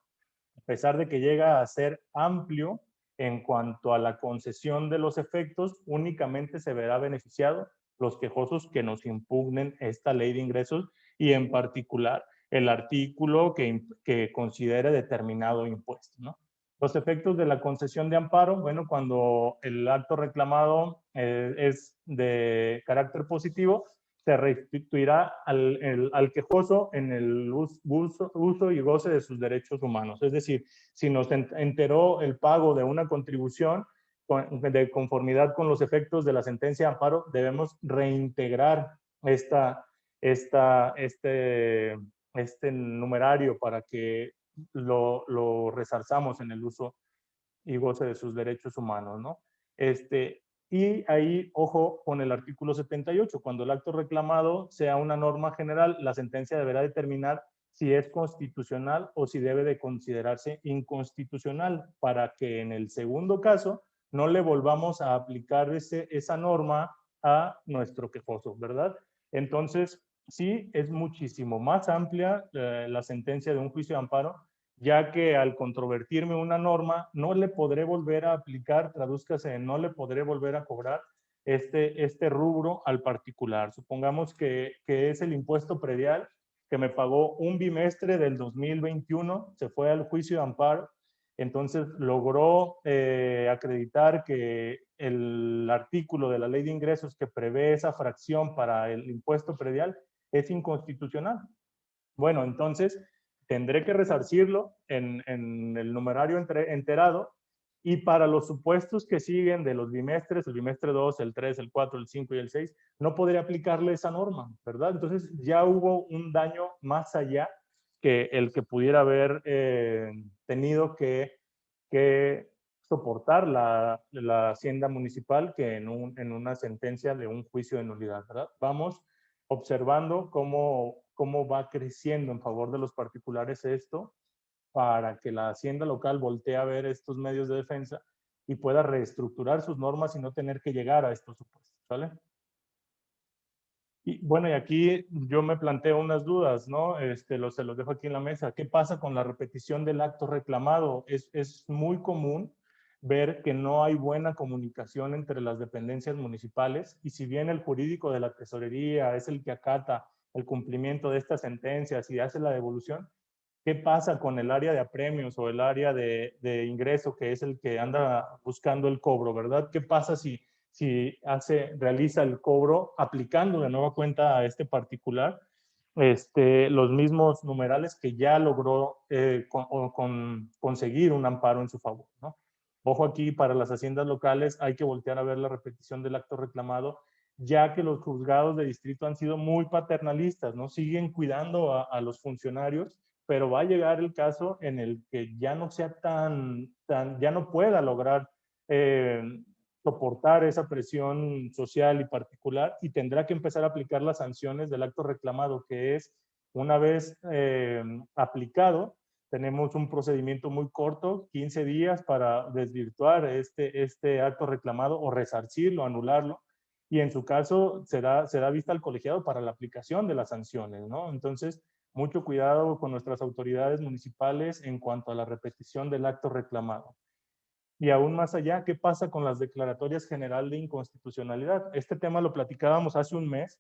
A pesar de que llega a ser amplio en cuanto a la concesión de los efectos, únicamente se verá beneficiado los quejosos que nos impugnen esta ley de ingresos y en particular el artículo que considere determinado impuesto, ¿no? Los efectos de la concesión de amparo, bueno, cuando el acto reclamado es de carácter positivo, se restituirá al quejoso en el uso y goce de sus derechos humanos. Es decir, si nos enteró el pago de una contribución de conformidad con los efectos de la sentencia de amparo, debemos reintegrar este numerario para que lo resarzamos en el uso y goce de sus derechos humanos, ¿no? Y ahí, ojo con el artículo 78, cuando el acto reclamado sea una norma general, la sentencia deberá determinar si es constitucional o si debe de considerarse inconstitucional, para que en el segundo caso no le volvamos a aplicar esa norma a nuestro quejoso, ¿verdad? Entonces, sí, es muchísimo más amplia la sentencia de un juicio de amparo, ya que al controvertirme una norma, no le podré volver a aplicar, tradúzcase en no le podré volver a cobrar este rubro al particular. Supongamos que es el impuesto predial que me pagó un bimestre del 2021, se fue al juicio de amparo, entonces logró acreditar que el artículo de la ley de ingresos que prevé esa fracción para el impuesto predial es inconstitucional. Bueno, entonces tendré que resarcirlo en el numerario enterado, y para los supuestos que siguen de los bimestres, el bimestre 2, el 3, el 4, el 5 y el 6, no podré aplicarle esa norma, ¿verdad? Entonces ya hubo un daño más allá que el que pudiera haber tenido que soportar la hacienda municipal que en una sentencia de un juicio de nulidad, ¿verdad? Vamos observando cómo va creciendo en favor de los particulares esto, para que la hacienda local voltee a ver estos medios de defensa y pueda reestructurar sus normas y no tener que llegar a estos supuestos, ¿vale? Y bueno, y aquí yo me planteo unas dudas, ¿no? Se los dejo aquí en la mesa. ¿Qué pasa con la repetición del acto reclamado? Es muy común ver que no hay buena comunicación entre las dependencias municipales, y si bien el jurídico de la tesorería es el que acata el cumplimiento de estas sentencias y hace la devolución, ¿qué pasa con el área de apremios o el área de ingreso, que es el que anda buscando el cobro, ¿verdad? ¿Qué pasa si realiza el cobro aplicando de nueva cuenta a este particular los mismos numerales que ya logró conseguir un amparo en su favor, ¿no? Ojo aquí, para las haciendas locales hay que voltear a ver la repetición del acto reclamado, ya que los juzgados de distrito han sido muy paternalistas, ¿no? Siguen cuidando a los funcionarios, pero va a llegar el caso en el que ya no sea ya no pueda lograr soportar esa presión social y particular, y tendrá que empezar a aplicar las sanciones del acto reclamado, que es, una vez aplicado, tenemos un procedimiento muy corto, 15 días, para desvirtuar este acto reclamado o resarcirlo, anularlo, y en su caso será vista al colegiado para la aplicación de las sanciones, ¿no? Entonces, mucho cuidado con nuestras autoridades municipales en cuanto a la repetición del acto reclamado. Y aún más allá, ¿qué pasa con las declaratorias general de inconstitucionalidad? Este tema lo platicábamos hace un mes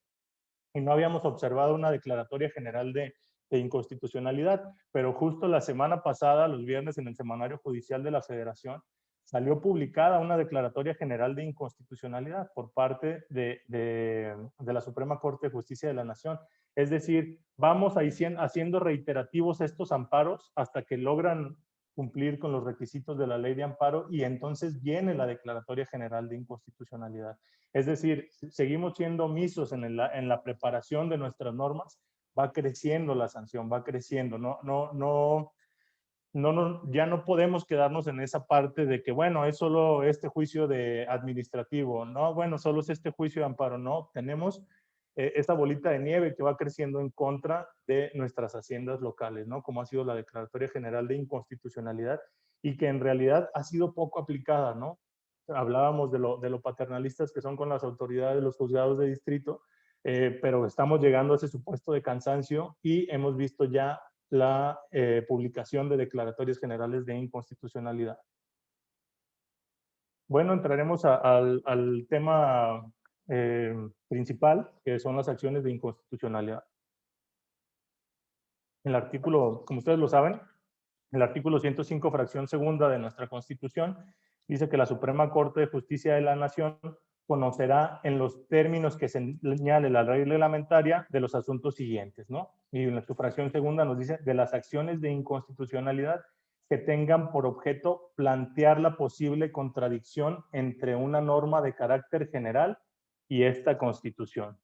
y no habíamos observado una declaratoria general de inconstitucionalidad, pero justo la semana pasada, los viernes, en el Semanario Judicial de la Federación, salió publicada una declaratoria general de inconstitucionalidad por parte de la Suprema Corte de Justicia de la Nación. Es decir, vamos haciendo reiterativos estos amparos hasta que logran cumplir con los requisitos de la ley de amparo, y entonces viene la declaratoria general de inconstitucionalidad. Es decir, seguimos siendo omisos en la preparación de nuestras normas, va creciendo la sanción, va creciendo. Ya no podemos quedarnos en esa parte de que, bueno, es solo este juicio de administrativo, no, bueno, solo es este juicio de amparo, no, tenemos esa bolita de nieve que va creciendo en contra de nuestras haciendas locales, ¿no? Como ha sido la Declaratoria General de Inconstitucionalidad, y que en realidad ha sido poco aplicada, ¿no? hablábamos de lo paternalistas que son con las autoridades de los juzgados de distrito, pero estamos llegando a ese supuesto de cansancio y hemos visto ya la publicación de declaratorias generales de inconstitucionalidad. Bueno, entraremos al tema principal, que son las acciones de inconstitucionalidad. El artículo, como ustedes lo saben, el artículo 105, fracción segunda de nuestra Constitución, dice que la Suprema Corte de Justicia de la Nación conocerá en los términos que señale la ley reglamentaria de los asuntos siguientes, ¿no? Y en su fracción segunda nos dice de las acciones de inconstitucionalidad que tengan por objeto plantear la posible contradicción entre una norma de carácter general y esta Constitución.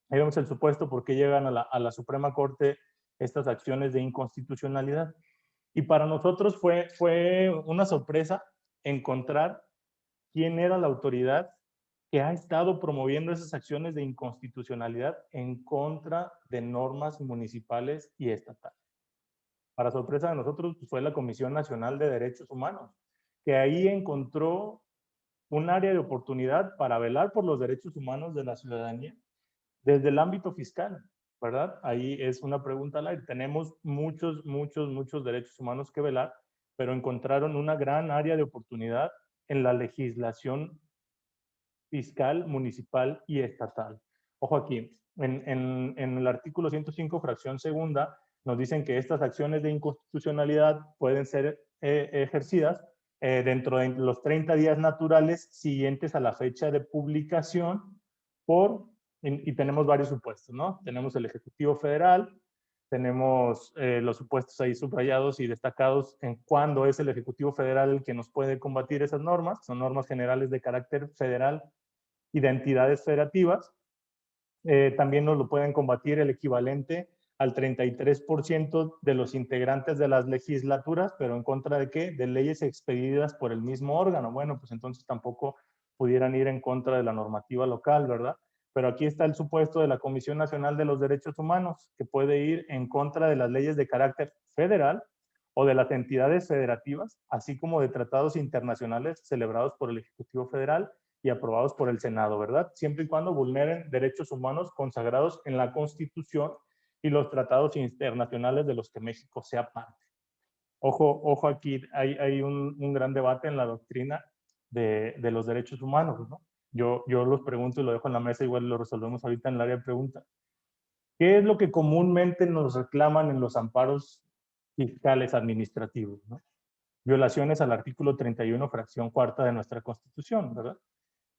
Ahí vemos el supuesto por qué llegan a la Suprema Corte estas acciones de inconstitucionalidad. Y para nosotros fue una sorpresa encontrar quién era la autoridad que ha estado promoviendo esas acciones de inconstitucionalidad en contra de normas municipales y estatales. Para sorpresa de nosotros, pues, fue la Comisión Nacional de Derechos Humanos, que ahí encontró un área de oportunidad para velar por los derechos humanos de la ciudadanía desde el ámbito fiscal, ¿verdad? Ahí es una pregunta al aire. Tenemos muchos derechos humanos que velar, pero encontraron una gran área de oportunidad en la legislación fiscal, municipal y estatal. Ojo aquí, en el artículo 105, fracción segunda, nos dicen que estas acciones de inconstitucionalidad pueden ser ejercidas dentro de los 30 días naturales siguientes a la fecha de publicación y tenemos varios supuestos, ¿no? Tenemos el Ejecutivo Federal, tenemos los supuestos ahí subrayados y destacados en cuándo es el Ejecutivo Federal el que nos puede combatir esas normas, son normas generales de carácter federal y de entidades federativas. También nos lo pueden combatir el equivalente al 33% de los integrantes de las legislaturas, pero ¿en contra de qué? De leyes expedidas por el mismo órgano. Bueno, pues entonces tampoco pudieran ir en contra de la normativa local, ¿verdad? Pero aquí está el supuesto de la Comisión Nacional de los Derechos Humanos, que puede ir en contra de las leyes de carácter federal o de las entidades federativas, así como de tratados internacionales celebrados por el Ejecutivo Federal y aprobados por el Senado, ¿verdad? Siempre y cuando vulneren derechos humanos consagrados en la Constitución y los tratados internacionales de los que México sea parte. Ojo aquí, hay un gran debate en la doctrina de los derechos humanos, ¿no? Yo los pregunto y lo dejo en la mesa, igual lo resolvemos ahorita en el área de preguntas. ¿Qué es lo que comúnmente nos reclaman en los amparos fiscales administrativos, ¿no? Violaciones al artículo 31, fracción cuarta de nuestra Constitución, ¿verdad?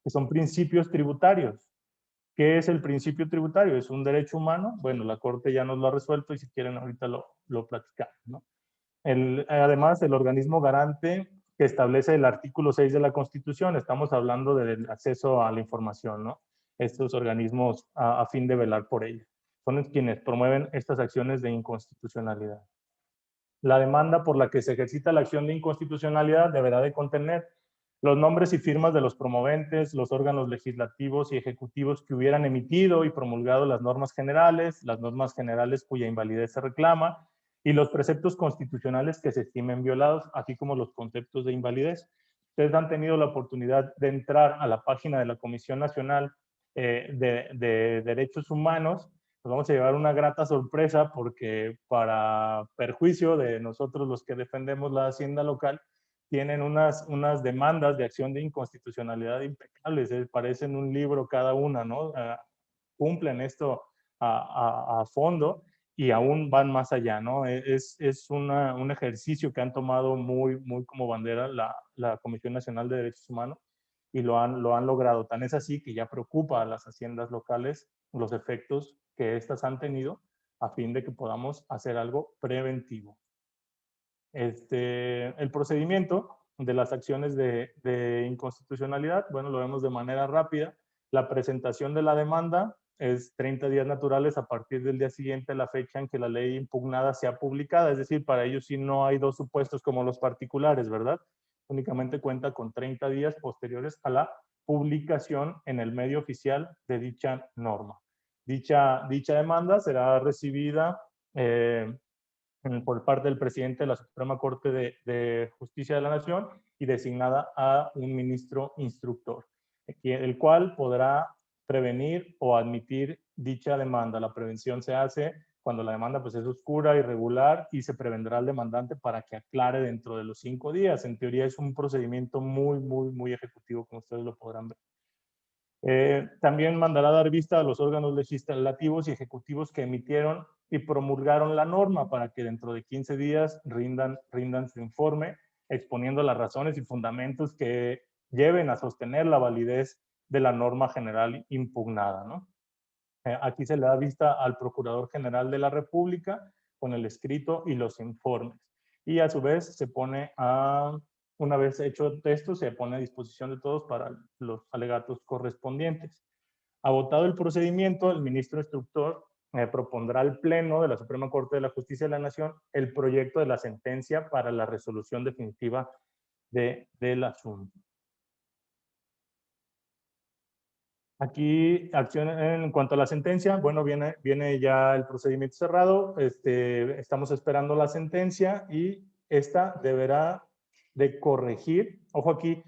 Que son principios tributarios. ¿Qué es el principio tributario? ¿Es un derecho humano? Bueno, la Corte ya nos lo ha resuelto y si quieren ahorita lo platicamos, ¿no? Además, el organismo garante que establece el artículo 6 de la Constitución, estamos hablando del acceso a la información, ¿no? Estos organismos a fin de velar por ella. Son quienes promueven estas acciones de inconstitucionalidad. La demanda por la que se ejercita la acción de inconstitucionalidad deberá de contener los nombres y firmas de los promoventes, los órganos legislativos y ejecutivos que hubieran emitido y promulgado las normas generales cuya invalidez se reclama, y los preceptos constitucionales que se estimen violados, así como los conceptos de invalidez. Ustedes han tenido la oportunidad de entrar a la página de la Comisión Nacional de Derechos Humanos. Nos vamos a llevar una grata sorpresa porque para perjuicio de nosotros los que defendemos la hacienda local, tienen unas demandas de acción de inconstitucionalidad impecables, parecen un libro cada una, ¿no? Cumplen esto a fondo y aún van más allá, ¿no? Es un ejercicio que han tomado muy como bandera la Comisión Nacional de Derechos Humanos y lo han logrado. Tan es así que ya preocupa a las haciendas locales los efectos que éstas han tenido a fin de que podamos hacer algo preventivo. El procedimiento de las acciones de inconstitucionalidad, bueno, lo vemos de manera rápida. La presentación de la demanda es 30 días naturales a partir del día siguiente a la fecha en que la ley impugnada sea publicada. Es decir, para ellos sí no hay dos supuestos como los particulares, ¿verdad? Únicamente cuenta con 30 días posteriores a la publicación en el medio oficial de dicha norma. Dicha demanda será recibida por parte del presidente de la Suprema Corte de Justicia de la Nación y designada a un ministro instructor, el cual podrá prevenir o admitir dicha demanda. La prevención se hace cuando la demanda pues, es oscura, irregular, y se prevendrá al demandante para que aclare dentro de los 5 días. En teoría es un procedimiento muy ejecutivo, como ustedes lo podrán ver. También mandará dar vista a los órganos legislativos y ejecutivos que emitieron y promulgaron la norma para que dentro de 15 días rindan su informe, exponiendo las razones y fundamentos que lleven a sostener la validez de la norma general impugnada, ¿no? Aquí se le da vista al Procurador General de la República con el escrito y los informes. Y a su vez se pone una vez hecho esto, se pone a disposición de todos para los alegatos correspondientes. Agotado el procedimiento, el ministro instructor propondrá al Pleno de la Suprema Corte de la Justicia de la Nación el proyecto de la sentencia para la resolución definitiva del asunto. Aquí, en cuanto a la sentencia, bueno, viene ya el procedimiento cerrado, estamos esperando la sentencia y esta deberá de corregir, ojo aquí,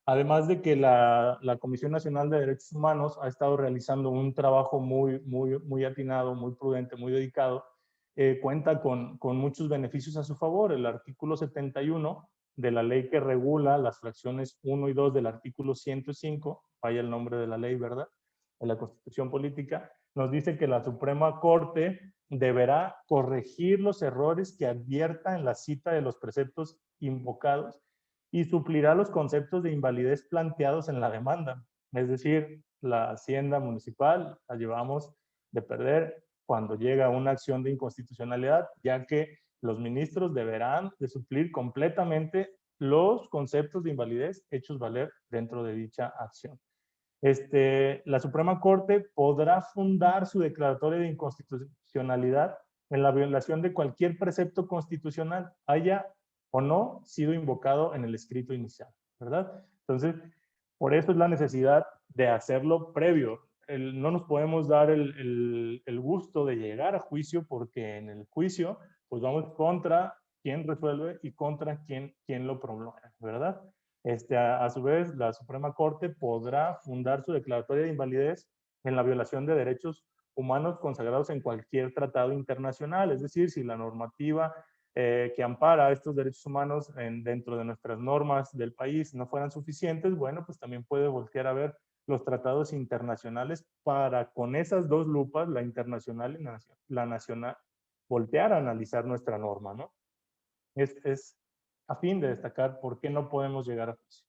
además de que la Comisión Nacional de Derechos Humanos ha estado realizando un trabajo muy atinado, muy prudente, muy dedicado, cuenta con muchos beneficios a su favor. El artículo 71 de la ley que regula las fracciones 1 y 2 del artículo 105, vaya el nombre de la ley, ¿verdad?, de la Constitución Política, nos dice que la Suprema Corte deberá corregir los errores que advierta en la cita de los preceptos invocados y suplirá los conceptos de invalidez planteados en la demanda. Es decir, la Hacienda Municipal la llevamos de perder cuando llega una acción de inconstitucionalidad, ya que los ministros deberán de suplir completamente los conceptos de invalidez hechos valer dentro de dicha acción. La Suprema Corte podrá fundar su declaratoria de inconstitucionalidad en la violación de cualquier precepto constitucional, haya o no sido invocado en el escrito inicial, ¿verdad? Entonces, por eso es la necesidad de hacerlo previo. No nos podemos dar el gusto de llegar a juicio, porque en el juicio pues vamos contra quien resuelve y contra quien lo prolonga, ¿verdad? A su vez, la Suprema Corte podrá fundar su declaratoria de invalidez en la violación de derechos humanos consagrados en cualquier tratado internacional. Es decir, si la normativa que ampara estos derechos humanos dentro de nuestras normas del país no fueran suficientes, bueno, pues también puede voltear a ver los tratados internacionales para, con esas dos lupas, la internacional y la nacional, voltear a analizar nuestra norma, ¿no? Es a fin de destacar por qué no podemos llegar a juicio.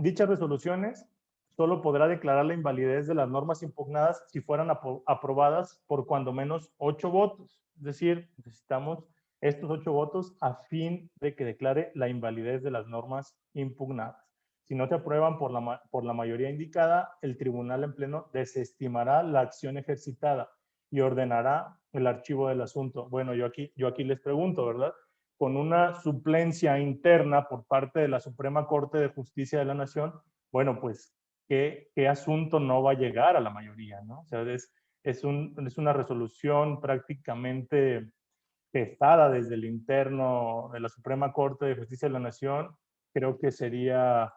Dichas resoluciones solo podrá declarar la invalidez de las normas impugnadas si fueran aprobadas por cuando menos 8 votos. Es decir, necesitamos estos 8 votos a fin de que declare la invalidez de las normas impugnadas. Si no se aprueban por la mayoría indicada, el tribunal en pleno desestimará la acción ejercitada y ordenará el archivo del asunto. Bueno, yo aquí les pregunto, ¿verdad? Con una suplencia interna por parte de la Suprema Corte de Justicia de la Nación, bueno, pues, ¿qué asunto no va a llegar a la mayoría, ¿no? O sea, es una resolución prácticamente gestada desde el interno de la Suprema Corte de Justicia de la Nación. Creo que sería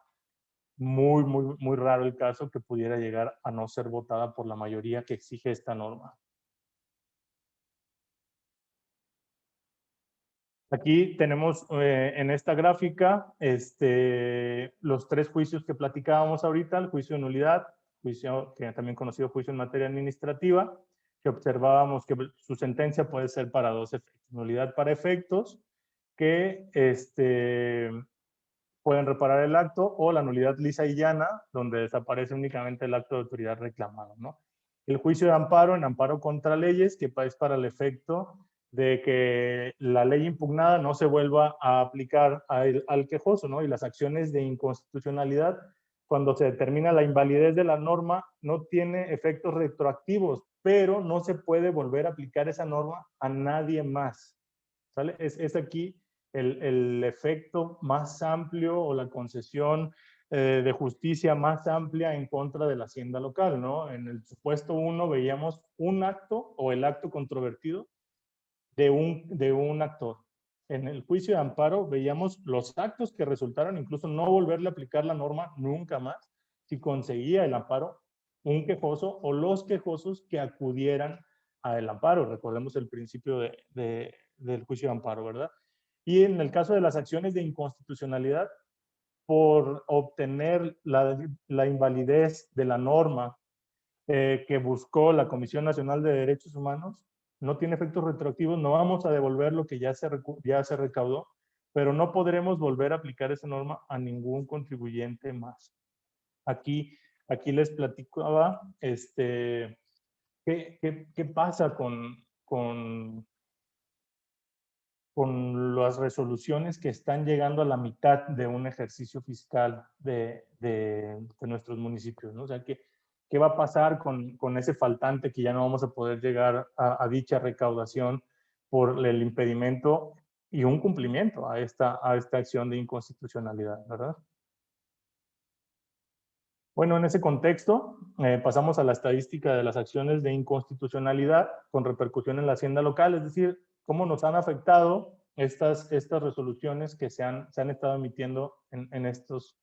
muy raro el caso que pudiera llegar a no ser votada por la mayoría que exige esta norma. Aquí tenemos en esta gráfica los 3 juicios que platicábamos ahorita: el juicio de nulidad, juicio que también conocido juicio en materia administrativa, que observábamos que su sentencia puede ser para 2 efectos. Nulidad para efectos que pueden reparar el acto, o la nulidad lisa y llana, donde desaparece únicamente el acto de autoridad reclamado, ¿no? El juicio de amparo, en amparo contra leyes, que es para el efecto de que la ley impugnada no se vuelva a aplicar al quejoso, ¿no? Y las acciones de inconstitucionalidad, cuando se determina la invalidez de la norma, no tiene efectos retroactivos, pero no se puede volver a aplicar esa norma a nadie más, ¿sale? Es aquí el efecto más amplio, o la concesión de justicia más amplia en contra de la hacienda local, ¿no? En el supuesto 1 veíamos un acto o el acto controvertido de un actor. en el juicio de amparo veíamos los actos que resultaron, incluso no volverle a aplicar la norma nunca más, si conseguía el amparo un quejoso o los quejosos que acudieran al amparo. Recordemos el principio del juicio de amparo, ¿verdad? Y en el caso de las acciones de inconstitucionalidad, por obtener la invalidez de la norma que buscó la Comisión Nacional de Derechos Humanos, no tiene efectos retroactivos, no vamos a devolver lo que ya se recaudó, pero no podremos volver a aplicar esa norma a ningún contribuyente más. Aquí les platicaba qué pasa con las resoluciones que están llegando a la mitad de un ejercicio fiscal de nuestros municipios, ¿no? O sea, ¿qué va a pasar con ese faltante que ya no vamos a poder llegar a dicha recaudación por el impedimento y un cumplimiento a esta acción de inconstitucionalidad, ¿verdad? Bueno, en ese contexto, pasamos a la estadística de las acciones de inconstitucionalidad con repercusión en la hacienda local, es decir, cómo nos han afectado estas resoluciones que se han estado emitiendo en estos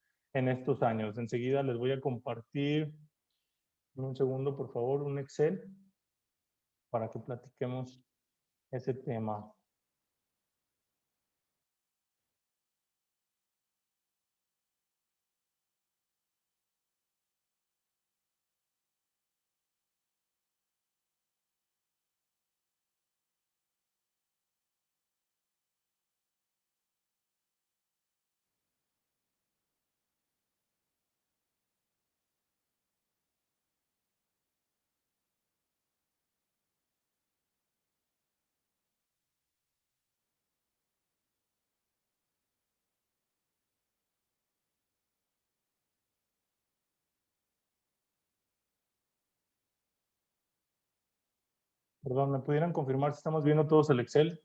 años. Enseguida les voy a compartir, un segundo por favor, un Excel para que platiquemos ese tema. Perdón, ¿me pudieran confirmar si estamos viendo todos el Excel?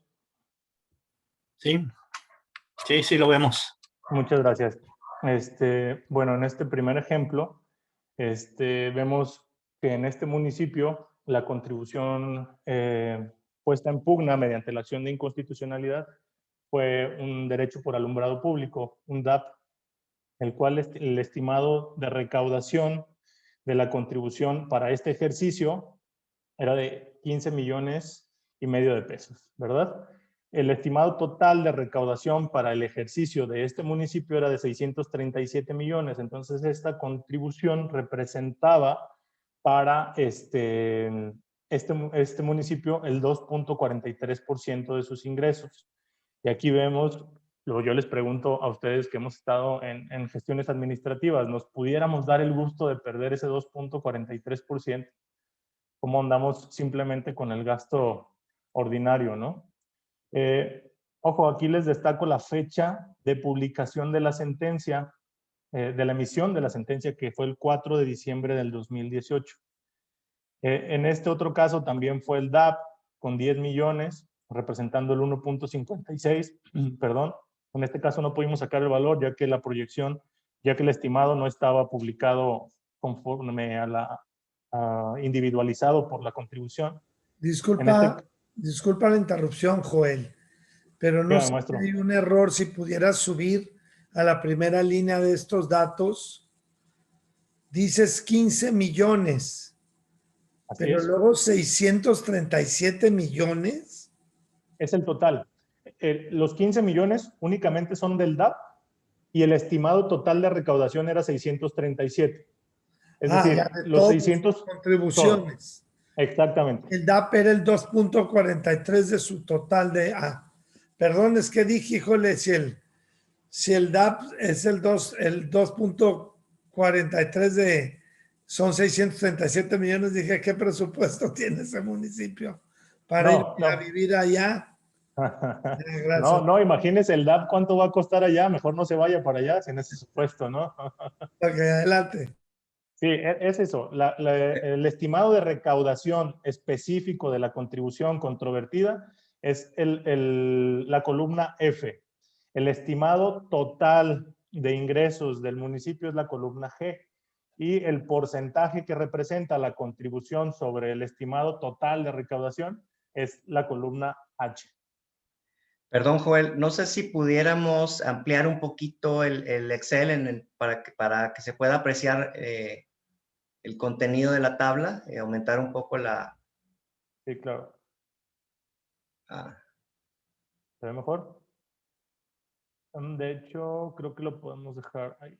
Sí, sí lo vemos. Muchas gracias. Bueno, en este primer ejemplo, vemos que en este municipio la contribución puesta en pugna mediante la acción de inconstitucionalidad fue un derecho por alumbrado público, un DAP, el cual el estimado de recaudación de la contribución para este ejercicio era de 15,5 millones de pesos, ¿verdad? El estimado total de recaudación para el ejercicio de este municipio era de 637 millones, entonces esta contribución representaba para este municipio el 2.43% de sus ingresos. Y aquí vemos, luego yo les pregunto a ustedes que hemos estado en gestiones administrativas, ¿nos pudiéramos dar el gusto de perder ese 2.43%? ¿Cómo andamos simplemente con el gasto ordinario, no? Ojo, aquí les destaco la fecha de publicación de la sentencia, de la emisión de la sentencia, que fue el 4 de diciembre del 2018. En este otro caso también fue el DAP con 10 millones, representando el 1.56, perdón. En este caso no pudimos sacar el valor ya que la proyección, ya que el estimado no estaba publicado conforme a la individualizado por la contribución. Disculpa la interrupción, Joel, pero no sé si hay un error. Si pudieras subir a la primera línea de estos datos, dices 15 millones, pero luego 637 millones. Es el total. Los 15 millones únicamente son del DAP y el estimado total de recaudación era 637. Es decir, ya de los 600 contribuciones. Todo. Exactamente. El DAP era el 2.43 de su total de... perdón, es que dije, híjole, si el DAP es el 2.43 de... Son 637 millones, dije, ¿qué presupuesto tiene ese municipio para ir a vivir allá? No, imagínese el DAP, ¿cuánto va a costar allá? Mejor no se vaya para allá sin ese supuesto, ¿no? Ok, adelante. Sí, es eso. El estimado de recaudación específico de la contribución controvertida es la columna F. El estimado total de ingresos del municipio es la columna G. Y el porcentaje que representa la contribución sobre el estimado total de recaudación es la columna H. Perdón, Joel, no sé si pudiéramos ampliar un poquito el Excel para que se pueda apreciar el contenido de la tabla, aumentar un poco la... Sí, claro. Ah, ¿Se ve mejor? De hecho, creo que lo podemos dejar ahí.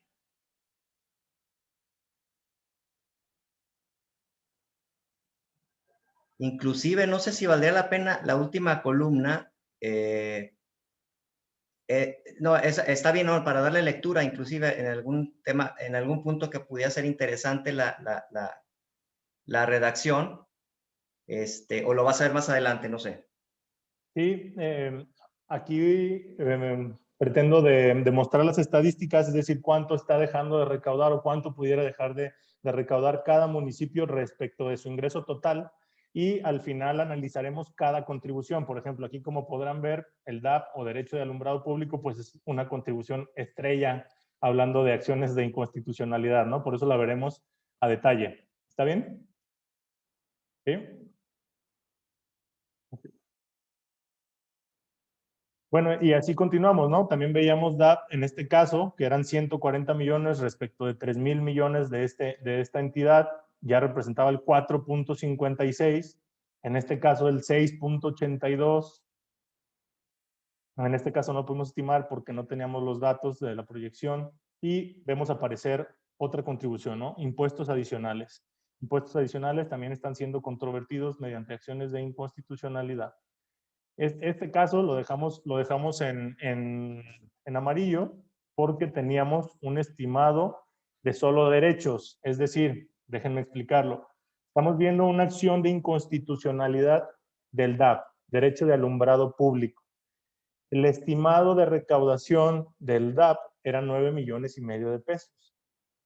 inclusive, no sé si valdría la pena la última columna. No, está bien, ¿no? Para darle lectura, inclusive en algún tema, en algún punto que pudiera ser interesante la redacción, o lo vas a ver más adelante, no sé. Sí, aquí pretendo demostrar las estadísticas, es decir, cuánto está dejando de recaudar o cuánto pudiera dejar de recaudar cada municipio respecto de su ingreso total, y al final analizaremos cada contribución. Por ejemplo, aquí como podrán ver, el DAP o Derecho de Alumbrado Público pues es una contribución estrella hablando de acciones de inconstitucionalidad, ¿no? Por eso la veremos a detalle. ¿Está bien? ¿Sí? Bueno, y así continuamos, ¿no? También veíamos DAP en este caso, que eran 140 millones respecto de 3,000 millones de esta entidad, ya representaba el 4.56, en este caso el 6.82. En este caso no pudimos estimar porque no teníamos los datos de la proyección, y vemos aparecer otra contribución, ¿no? Impuestos adicionales. Impuestos adicionales también están siendo controvertidos mediante acciones de inconstitucionalidad. Este caso lo dejamos en amarillo porque teníamos un estimado de solo derechos. Es decir, déjenme explicarlo. Estamos viendo una acción de inconstitucionalidad del DAP, Derecho de Alumbrado Público. El estimado de recaudación del DAP era 9,5 millones de pesos.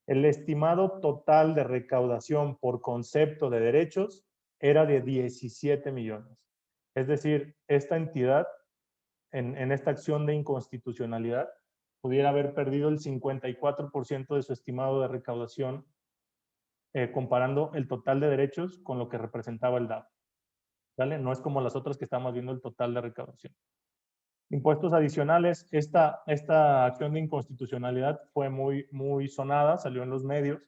El estimado total de recaudación por concepto de derechos era de 17 millones. Es decir, esta entidad, en esta acción de inconstitucionalidad, pudiera haber perdido el 54% de su estimado de recaudación, comparando el total de derechos con lo que representaba el DAP. ¿Vale? No es como las otras que estamos viendo el total de recaudación. Impuestos adicionales, esta acción de inconstitucionalidad fue muy sonada, salió en los medios,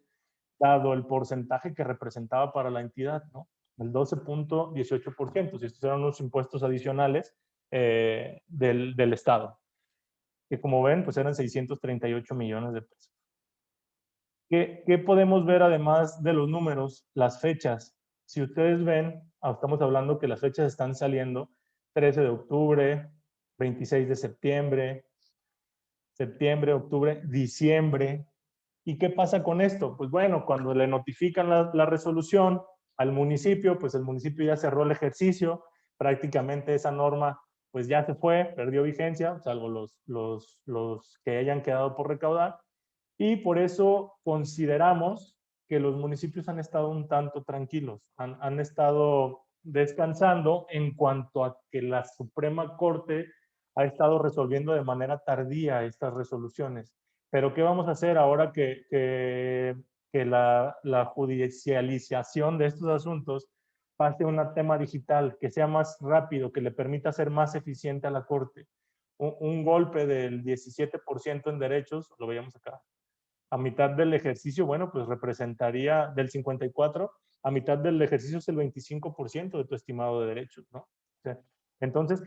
dado el porcentaje que representaba para la entidad, ¿no? El 12.18%, si estos eran unos impuestos adicionales del Estado, que como ven, pues eran 638 millones de pesos. ¿Qué podemos ver además de los números? Las fechas. Si ustedes ven, estamos hablando que las fechas están saliendo 13 de octubre, 26 de septiembre, octubre, diciembre. ¿Y qué pasa con esto? Pues bueno, cuando le notifican la resolución al municipio, pues el municipio ya cerró el ejercicio, prácticamente esa norma pues ya se fue, perdió vigencia, salvo los que hayan quedado por recaudar, y por eso consideramos que los municipios han estado un tanto tranquilos, han estado descansando en cuanto a que la Suprema Corte ha estado resolviendo de manera tardía estas resoluciones. Pero ¿qué vamos a hacer ahora que la judicialización de estos asuntos pase a un tema digital, que sea más rápido, que le permita ser más eficiente a la Corte? Un golpe del 17% en derechos, lo veíamos acá, a mitad del ejercicio, bueno, pues representaría del 54, a mitad del ejercicio es el 25% de tu estimado de derechos, ¿no? O sea, entonces,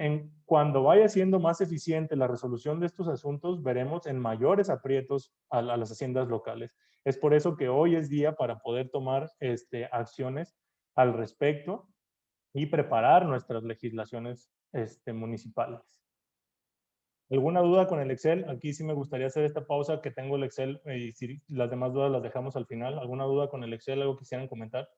cuando vaya siendo más eficiente la resolución de estos asuntos, veremos en mayores aprietos a las haciendas locales. Es por eso que hoy es día para poder tomar acciones al respecto y preparar nuestras legislaciones municipales. ¿Alguna duda con el Excel? Aquí sí me gustaría hacer esta pausa, que tengo el Excel, y si las demás dudas las dejamos al final. ¿Alguna duda con el Excel? ¿Algo quisieran comentar?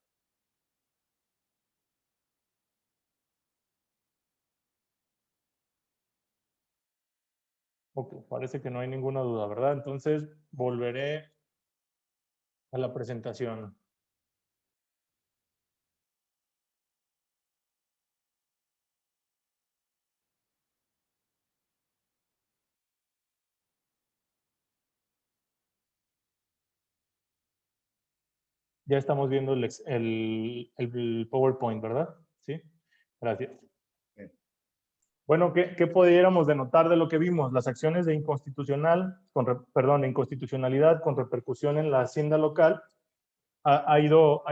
Ok, parece que no hay ninguna duda, ¿verdad? Entonces volveré a la presentación. Ya estamos viendo el PowerPoint, ¿verdad? Sí. Gracias. Bueno, ¿qué pudiéramos denotar de lo que vimos? Las acciones de inconstitucionalidad con repercusión en la hacienda local ha ido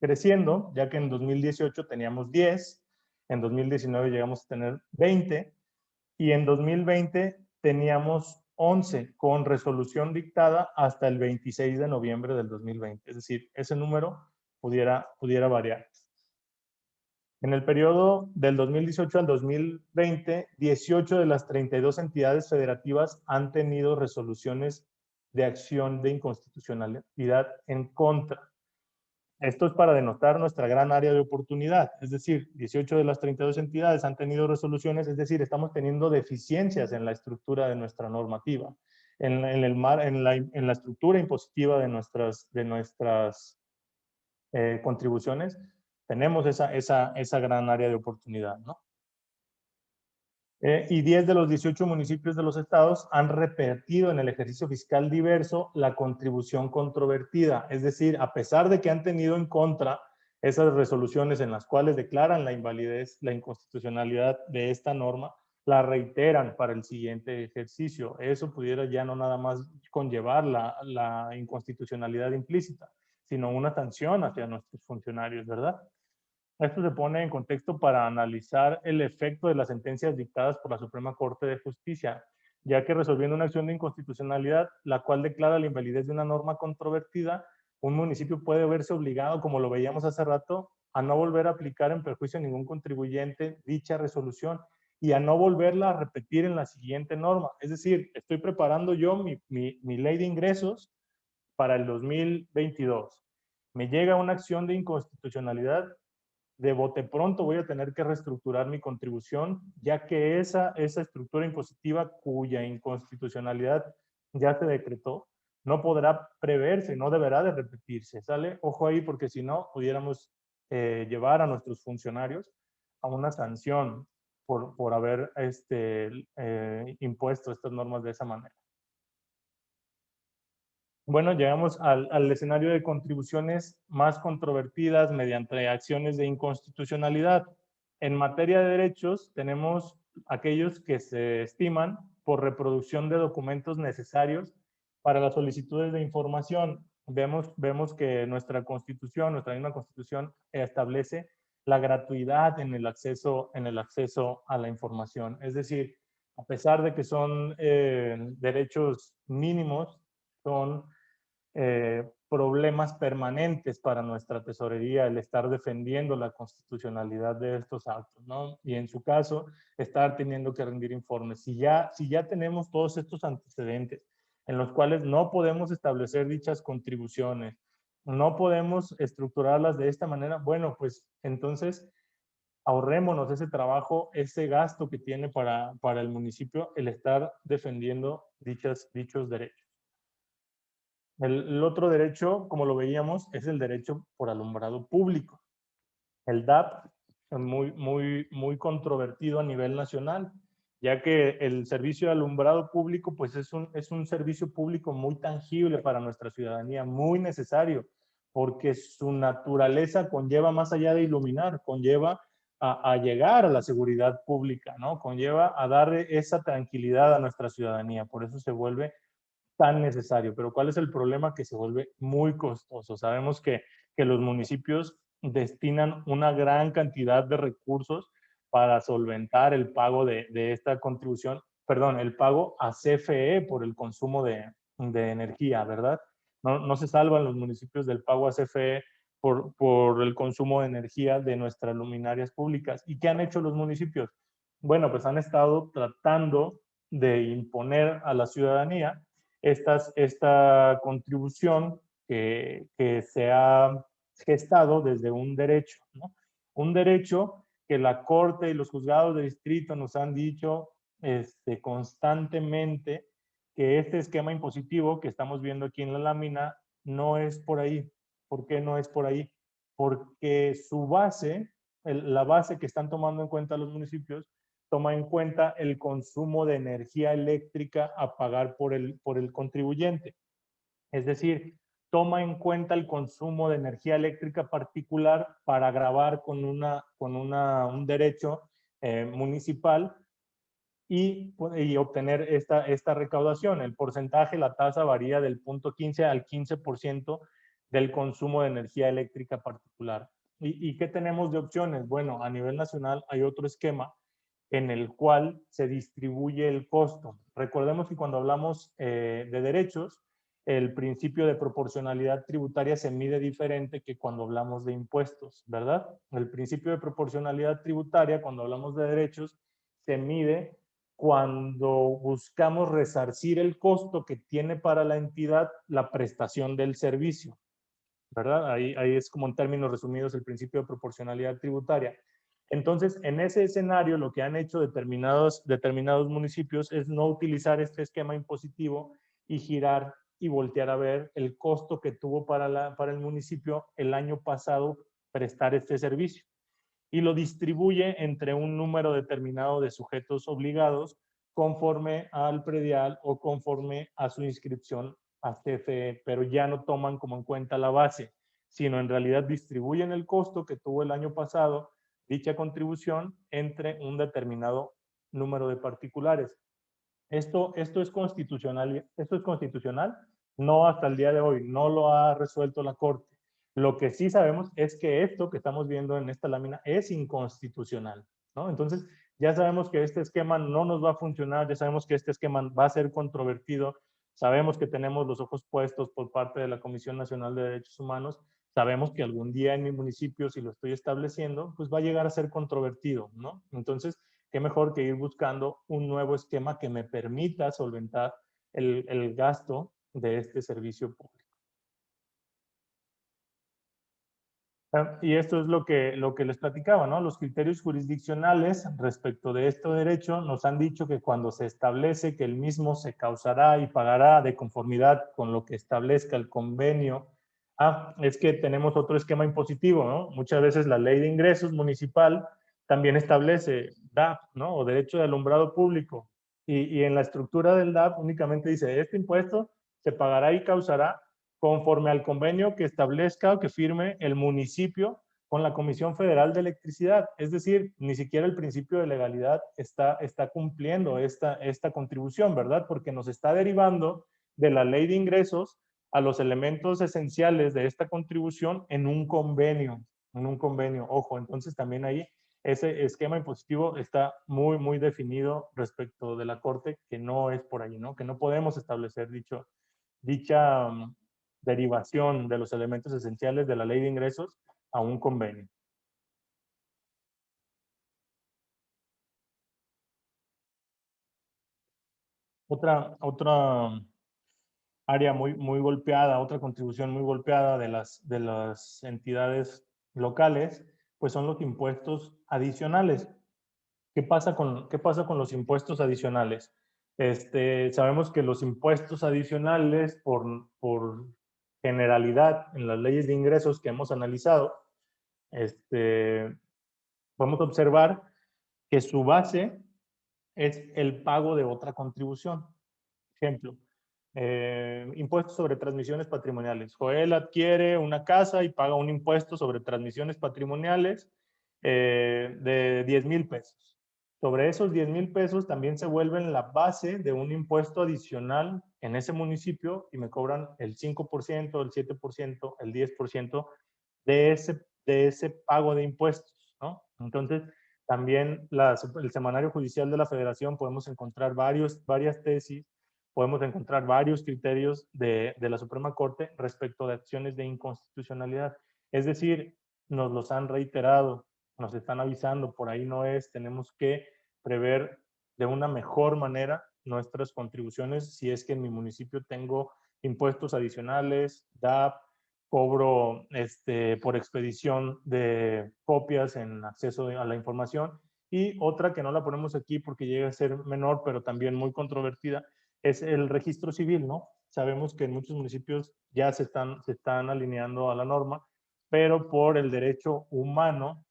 creciendo, ya que en 2018 teníamos 10, en 2019 llegamos a tener 20 y en 2020 teníamos 11 con resolución dictada hasta el 26 de noviembre del 2020. Es decir, ese número pudiera variar. En el periodo del 2018 al 2020, 18 de las 32 entidades federativas han tenido resoluciones de acción de inconstitucionalidad en contra. Esto es para denotar nuestra gran área de oportunidad, es decir, 18 de las 32 entidades han tenido resoluciones, es decir, estamos teniendo deficiencias en la estructura de nuestra normativa, en la estructura impositiva de nuestras contribuciones, tenemos esa gran área de oportunidad, ¿no? Y 10 de los 18 municipios de los estados han repetido en el ejercicio fiscal diverso la contribución controvertida. Es decir, a pesar de que han tenido en contra esas resoluciones en las cuales declaran la invalidez, la inconstitucionalidad de esta norma, la reiteran para el siguiente ejercicio. Eso pudiera ya no nada más conllevar la inconstitucionalidad implícita, sino una sanción hacia nuestros funcionarios, ¿verdad? Esto se pone en contexto para analizar el efecto de las sentencias dictadas por la Suprema Corte de Justicia, ya que resolviendo una acción de inconstitucionalidad, la cual declara la invalidez de una norma controvertida, un municipio puede verse obligado, como lo veíamos hace rato, a no volver a aplicar en perjuicio a ningún contribuyente dicha resolución y a no volverla a repetir en la siguiente norma. Es decir, estoy preparando yo mi ley de ingresos para el 2022. Me llega una acción de inconstitucionalidad, de bote pronto voy a tener que reestructurar mi contribución, ya que esa estructura impositiva cuya inconstitucionalidad ya se decretó, no podrá preverse, no deberá de repetirse, ¿sale? Ojo ahí, porque si no, pudiéramos llevar a nuestros funcionarios a una sanción por haber impuesto estas normas de esa manera. Bueno, llegamos al escenario de contribuciones más controvertidas mediante acciones de inconstitucionalidad. En materia de derechos, tenemos aquellos que se estiman por reproducción de documentos necesarios para las solicitudes de información. Vemos que nuestra misma Constitución, establece la gratuidad en el acceso a la información. Es decir, a pesar de que son derechos mínimos, son problemas permanentes para nuestra tesorería el estar defendiendo la constitucionalidad de estos actos, ¿no? Y en su caso, estar teniendo que rendir informes. Si ya tenemos todos estos antecedentes en los cuales no podemos establecer dichas contribuciones, no podemos estructurarlas de esta manera, bueno, pues entonces ahorrémonos ese trabajo, ese gasto que tiene para el municipio el estar defendiendo dichos derechos. El otro derecho, como lo veíamos, es el derecho por alumbrado público. El DAP es muy controvertido a nivel nacional, ya que el servicio de alumbrado público pues es un servicio público muy tangible para nuestra ciudadanía, muy necesario, porque su naturaleza conlleva más allá de iluminar, conlleva a llegar a la seguridad pública, ¿no? Conlleva a dar esa tranquilidad a nuestra ciudadanía, por eso se vuelve tan necesario. Pero ¿cuál es el problema? Que se vuelve muy costoso. Sabemos que los municipios destinan una gran cantidad de recursos para solventar el pago de esta contribución, perdón, el pago a CFE por el consumo de energía, ¿verdad? No se salvan los municipios del pago a CFE por el consumo de energía de nuestras luminarias públicas. ¿Y qué han hecho los municipios? Bueno, pues han estado tratando de imponer a la ciudadanía esta contribución que se ha gestado desde un derecho, ¿no? Un derecho que la Corte y los juzgados de distrito nos han dicho constantemente que este esquema impositivo que estamos viendo aquí en la lámina no es por ahí. ¿Por qué no es por ahí? Porque su base, la base que están tomando en cuenta los municipios, toma en cuenta el consumo de energía eléctrica a pagar por el contribuyente. Es decir, toma en cuenta el consumo de energía eléctrica particular para gravar con un derecho municipal y obtener esta recaudación. El porcentaje, la tasa varía del 0.15 al 15% del consumo de energía eléctrica particular. ¿Y qué tenemos de opciones? Bueno, a nivel nacional hay otro esquema en el cual se distribuye el costo. Recordemos que cuando hablamos de derechos, el principio de proporcionalidad tributaria se mide diferente que cuando hablamos de impuestos, ¿verdad? El principio de proporcionalidad tributaria, cuando hablamos de derechos, se mide cuando buscamos resarcir el costo que tiene para la entidad la prestación del servicio, ¿verdad? Ahí es como en términos resumidos el principio de proporcionalidad tributaria. Entonces, en ese escenario, lo que han hecho determinados municipios es no utilizar este esquema impositivo y girar y voltear a ver el costo que tuvo para el municipio el año pasado prestar este servicio. Y lo distribuye entre un número determinado de sujetos obligados conforme al predial o conforme a su inscripción a CFE, pero ya no toman como en cuenta la base, sino en realidad distribuyen el costo que tuvo el año pasado dicha contribución entre un determinado número de particulares. Esto es constitucional, no hasta el día de hoy, no lo ha resuelto la Corte. Lo que sí sabemos es que esto que estamos viendo en esta lámina es inconstitucional, ¿no? Entonces, ya sabemos que este esquema no nos va a funcionar, ya sabemos que este esquema va a ser controvertido, sabemos que tenemos los ojos puestos por parte de la Comisión Nacional de Derechos Humanos, sabemos que algún día en mi municipio, si lo estoy estableciendo, pues va a llegar a ser controvertido, ¿no? Entonces, qué mejor que ir buscando un nuevo esquema que me permita solventar el gasto de este servicio público. Y esto es lo que les platicaba, ¿no? Los criterios jurisdiccionales respecto de este derecho nos han dicho que cuando se establece que el mismo se causará y pagará de conformidad con lo que establezca el convenio, es que tenemos otro esquema impositivo, ¿no? Muchas veces la ley de ingresos municipal también establece DAP, ¿no? O derecho de alumbrado público. Y en la estructura del DAP únicamente dice, este impuesto se pagará y causará conforme al convenio que establezca o que firme el municipio con la Comisión Federal de Electricidad. Es decir, ni siquiera el principio de legalidad está cumpliendo esta contribución, ¿verdad? Porque nos está derivando de la ley de ingresos a los elementos esenciales de esta contribución en un convenio. Ojo, entonces también ahí ese esquema impositivo está muy, muy definido respecto de la Corte, que no es por ahí, ¿no? Que no podemos establecer dicha derivación de los elementos esenciales de la ley de ingresos a un convenio. Otra área muy golpeada, otra contribución muy golpeada de las entidades locales, pues son los impuestos adicionales. ¿Qué pasa con los impuestos adicionales? Sabemos que los impuestos adicionales, por generalidad, en las leyes de ingresos que hemos analizado, podemos observar que su base es el pago de otra contribución. Ejemplo, impuestos sobre transmisiones patrimoniales. Joel adquiere una casa y paga un impuesto sobre transmisiones patrimoniales de 10,000 pesos. Sobre esos 10,000 pesos también se vuelven la base de un impuesto adicional en ese municipio y me cobran el 5%, el 7%, el 10% de ese pago de impuestos, ¿no? Entonces, también el Semanario Judicial de la Federación podemos encontrar varias tesis, podemos encontrar varios criterios de la Suprema Corte respecto de acciones de inconstitucionalidad. Es decir, nos los han reiterado, nos están avisando, por ahí no es, tenemos que prever de una mejor manera nuestras contribuciones si es que en mi municipio tengo impuestos adicionales, DAP, cobro por expedición de copias en acceso a la información, y otra que no la ponemos aquí porque llega a ser menor, pero también muy controvertida, es el registro civil, ¿no? Sabemos que en muchos municipios ya se están alineando a la norma, pero por el derecho humano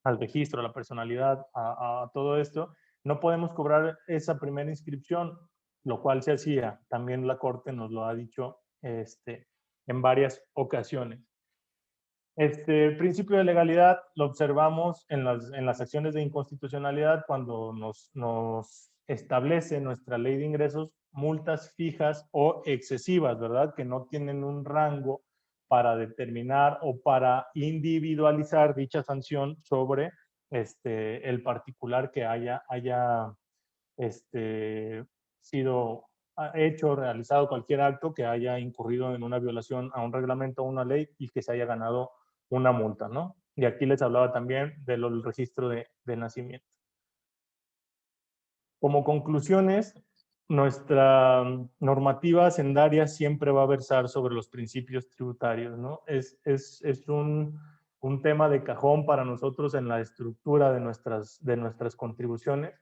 al registro, a la personalidad, a todo esto, no podemos cobrar esa primera inscripción, lo cual se hacía. También la Corte nos lo ha dicho en varias ocasiones. El principio de legalidad lo observamos en las acciones de inconstitucionalidad cuando nos establece nuestra ley de ingresos multas fijas o excesivas, ¿verdad? Que no tienen un rango para determinar o para individualizar dicha sanción sobre el particular que haya sido hecho, realizado cualquier acto que haya incurrido en una violación a un reglamento o una ley y que se haya ganado una multa, ¿no? Y aquí les hablaba también del registro de nacimiento. Como conclusiones, nuestra normativa hacendaria siempre va a versar sobre los principios tributarios, ¿no? Es un tema de cajón para nosotros en la estructura de nuestras contribuciones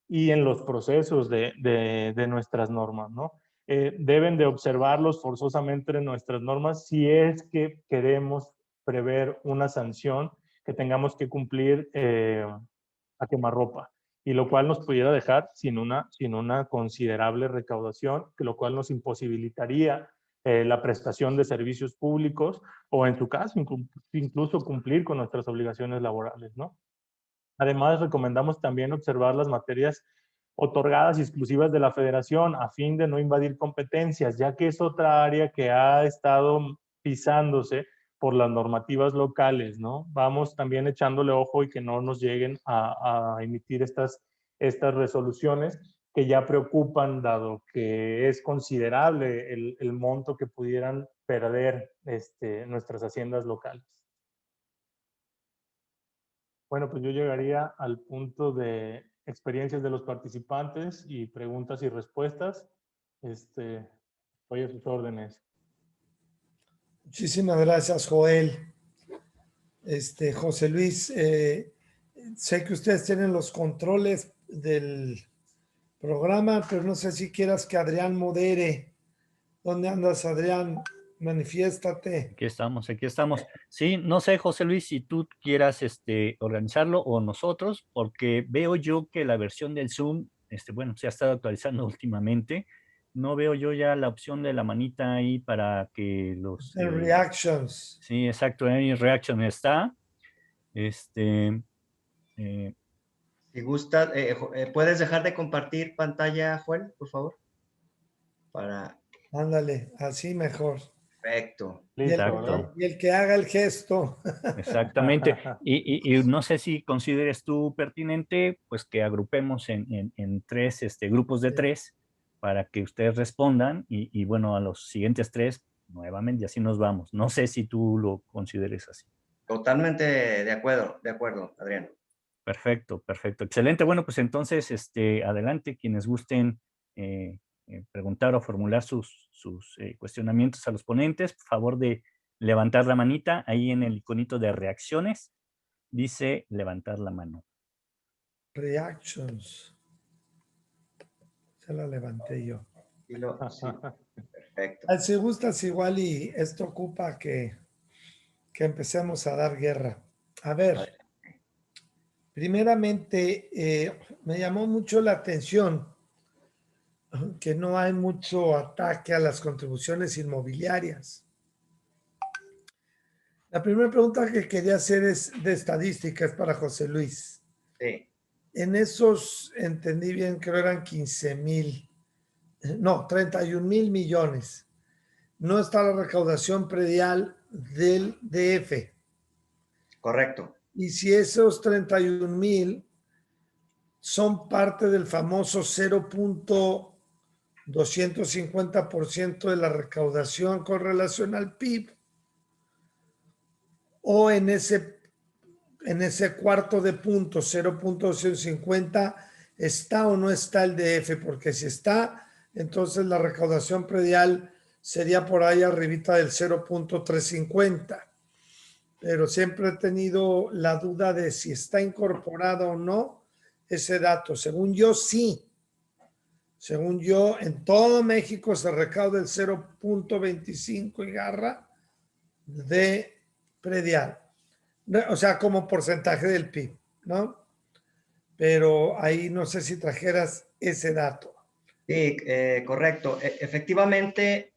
y en los procesos de nuestras normas, ¿no? Deben de observarlos forzosamente en nuestras normas si es que queremos prever una sanción que tengamos que cumplir a quemarropa, y lo cual nos pudiera dejar sin una considerable recaudación, que lo cual nos imposibilitaría la prestación de servicios públicos o en su caso incluso cumplir con nuestras obligaciones laborales, ¿no? Además, recomendamos también observar las materias otorgadas y exclusivas de la Federación a fin de no invadir competencias, ya que es otra área que ha estado pisándose por las normativas locales, ¿no? Vamos también echándole ojo y que no nos lleguen a emitir estas resoluciones que ya preocupan, dado que es considerable el monto que pudieran perder nuestras haciendas locales. Bueno, pues yo llegaría al punto de experiencias de los participantes y preguntas y respuestas. Estoy a sus órdenes. Muchísimas gracias, Joel. José Luis, sé que ustedes tienen los controles del programa, pero no sé si quieras que Adrián modere. ¿Dónde andas, Adrián? Manifiéstate. Aquí estamos, aquí estamos. Sí, no sé, José Luis, si tú quieras organizarlo o nosotros, porque veo yo que la versión del Zoom, bueno, se ha estado actualizando últimamente. No veo yo ya la opción de la manita ahí para que los... reactions. Sí, exacto, en reaction está. Si gusta, ¿puedes dejar de compartir pantalla, Joel, por favor? Ándale, así mejor. Perfecto. Y el que haga el gesto. Exactamente. Y no sé si consideres tú pertinente, pues que agrupemos en tres grupos de tres para que ustedes respondan y bueno, a los siguientes tres nuevamente y así nos vamos. No sé si tú lo consideres así. Totalmente de acuerdo, Adrián. Perfecto, perfecto. Excelente. Bueno, pues entonces, adelante, quienes gusten preguntar o formular sus cuestionamientos a los ponentes, por favor de levantar la manita ahí en el iconito de reacciones. Dice levantar la mano. Reactions. Se la levanté yo. Sí. Perfecto. Si gustas igual y esto ocupa que empecemos a dar guerra. A ver, primeramente me llamó mucho la atención que no hay mucho ataque a las contribuciones inmobiliarias. La primera pregunta que quería hacer es de estadísticas para José Luis. Sí. En esos, entendí bien, creo eran 31,000 millones. No está la recaudación predial del DF. Correcto. Y si esos 31,000 son parte del famoso 0.250% de la recaudación con relación al PIB, o en ese cuarto de punto, 0.250, ¿está o no está el DF? Porque si está, entonces la recaudación predial sería por ahí arribita del 0.350. Pero siempre he tenido la duda de si está incorporado o no ese dato. Según yo, sí. Según yo, en todo México se recauda el 0.25 y garra de predial. O sea, como porcentaje del PIB, ¿no? Pero ahí no sé si trajeras ese dato. Sí, correcto. Efectivamente,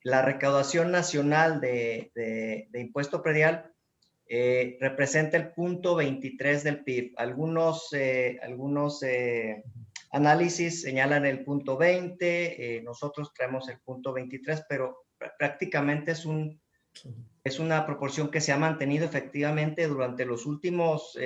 la recaudación nacional de impuesto predial representa el punto 23 del PIB. Algunos análisis señalan el punto 20, nosotros traemos el punto 23, pero prácticamente es una proporción que se ha mantenido efectivamente durante los últimos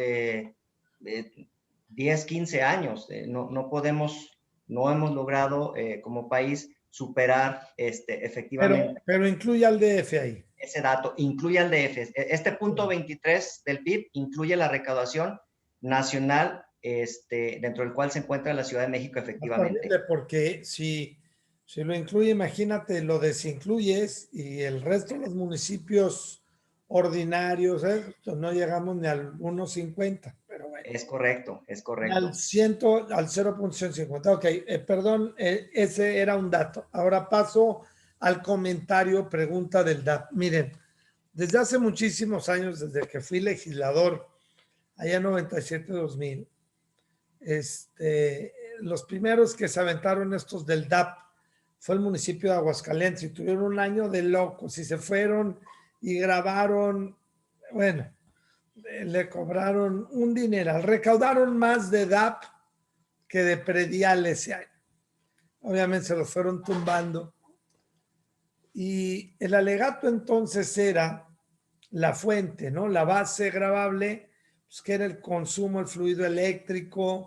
10, 15 años. No hemos logrado como país superar efectivamente. Pero incluye al DF ahí. Ese dato incluye al DF. Este punto 23 del PIB incluye la recaudación nacional dentro del cual se encuentra la Ciudad de México, efectivamente. Porque si lo incluye, imagínate, lo desincluyes y el resto de los municipios ordinarios, no llegamos ni al 1.50, pero bueno. Es correcto, es correcto. Al 0.150. Ok, perdón, ese era un dato. Ahora paso al comentario, pregunta del DAP. Miren, desde hace muchísimos años, desde que fui legislador, allá en 97-2000, los primeros que se aventaron estos del DAP fue el municipio de Aguascalientes y tuvieron un año de locos y se fueron y grabaron, bueno, le cobraron un dineral, recaudaron más de DAP que de predial ese año. Obviamente se lo fueron tumbando. Y el alegato entonces era la fuente, ¿no? La base gravable, pues, que era el consumo, el fluido eléctrico,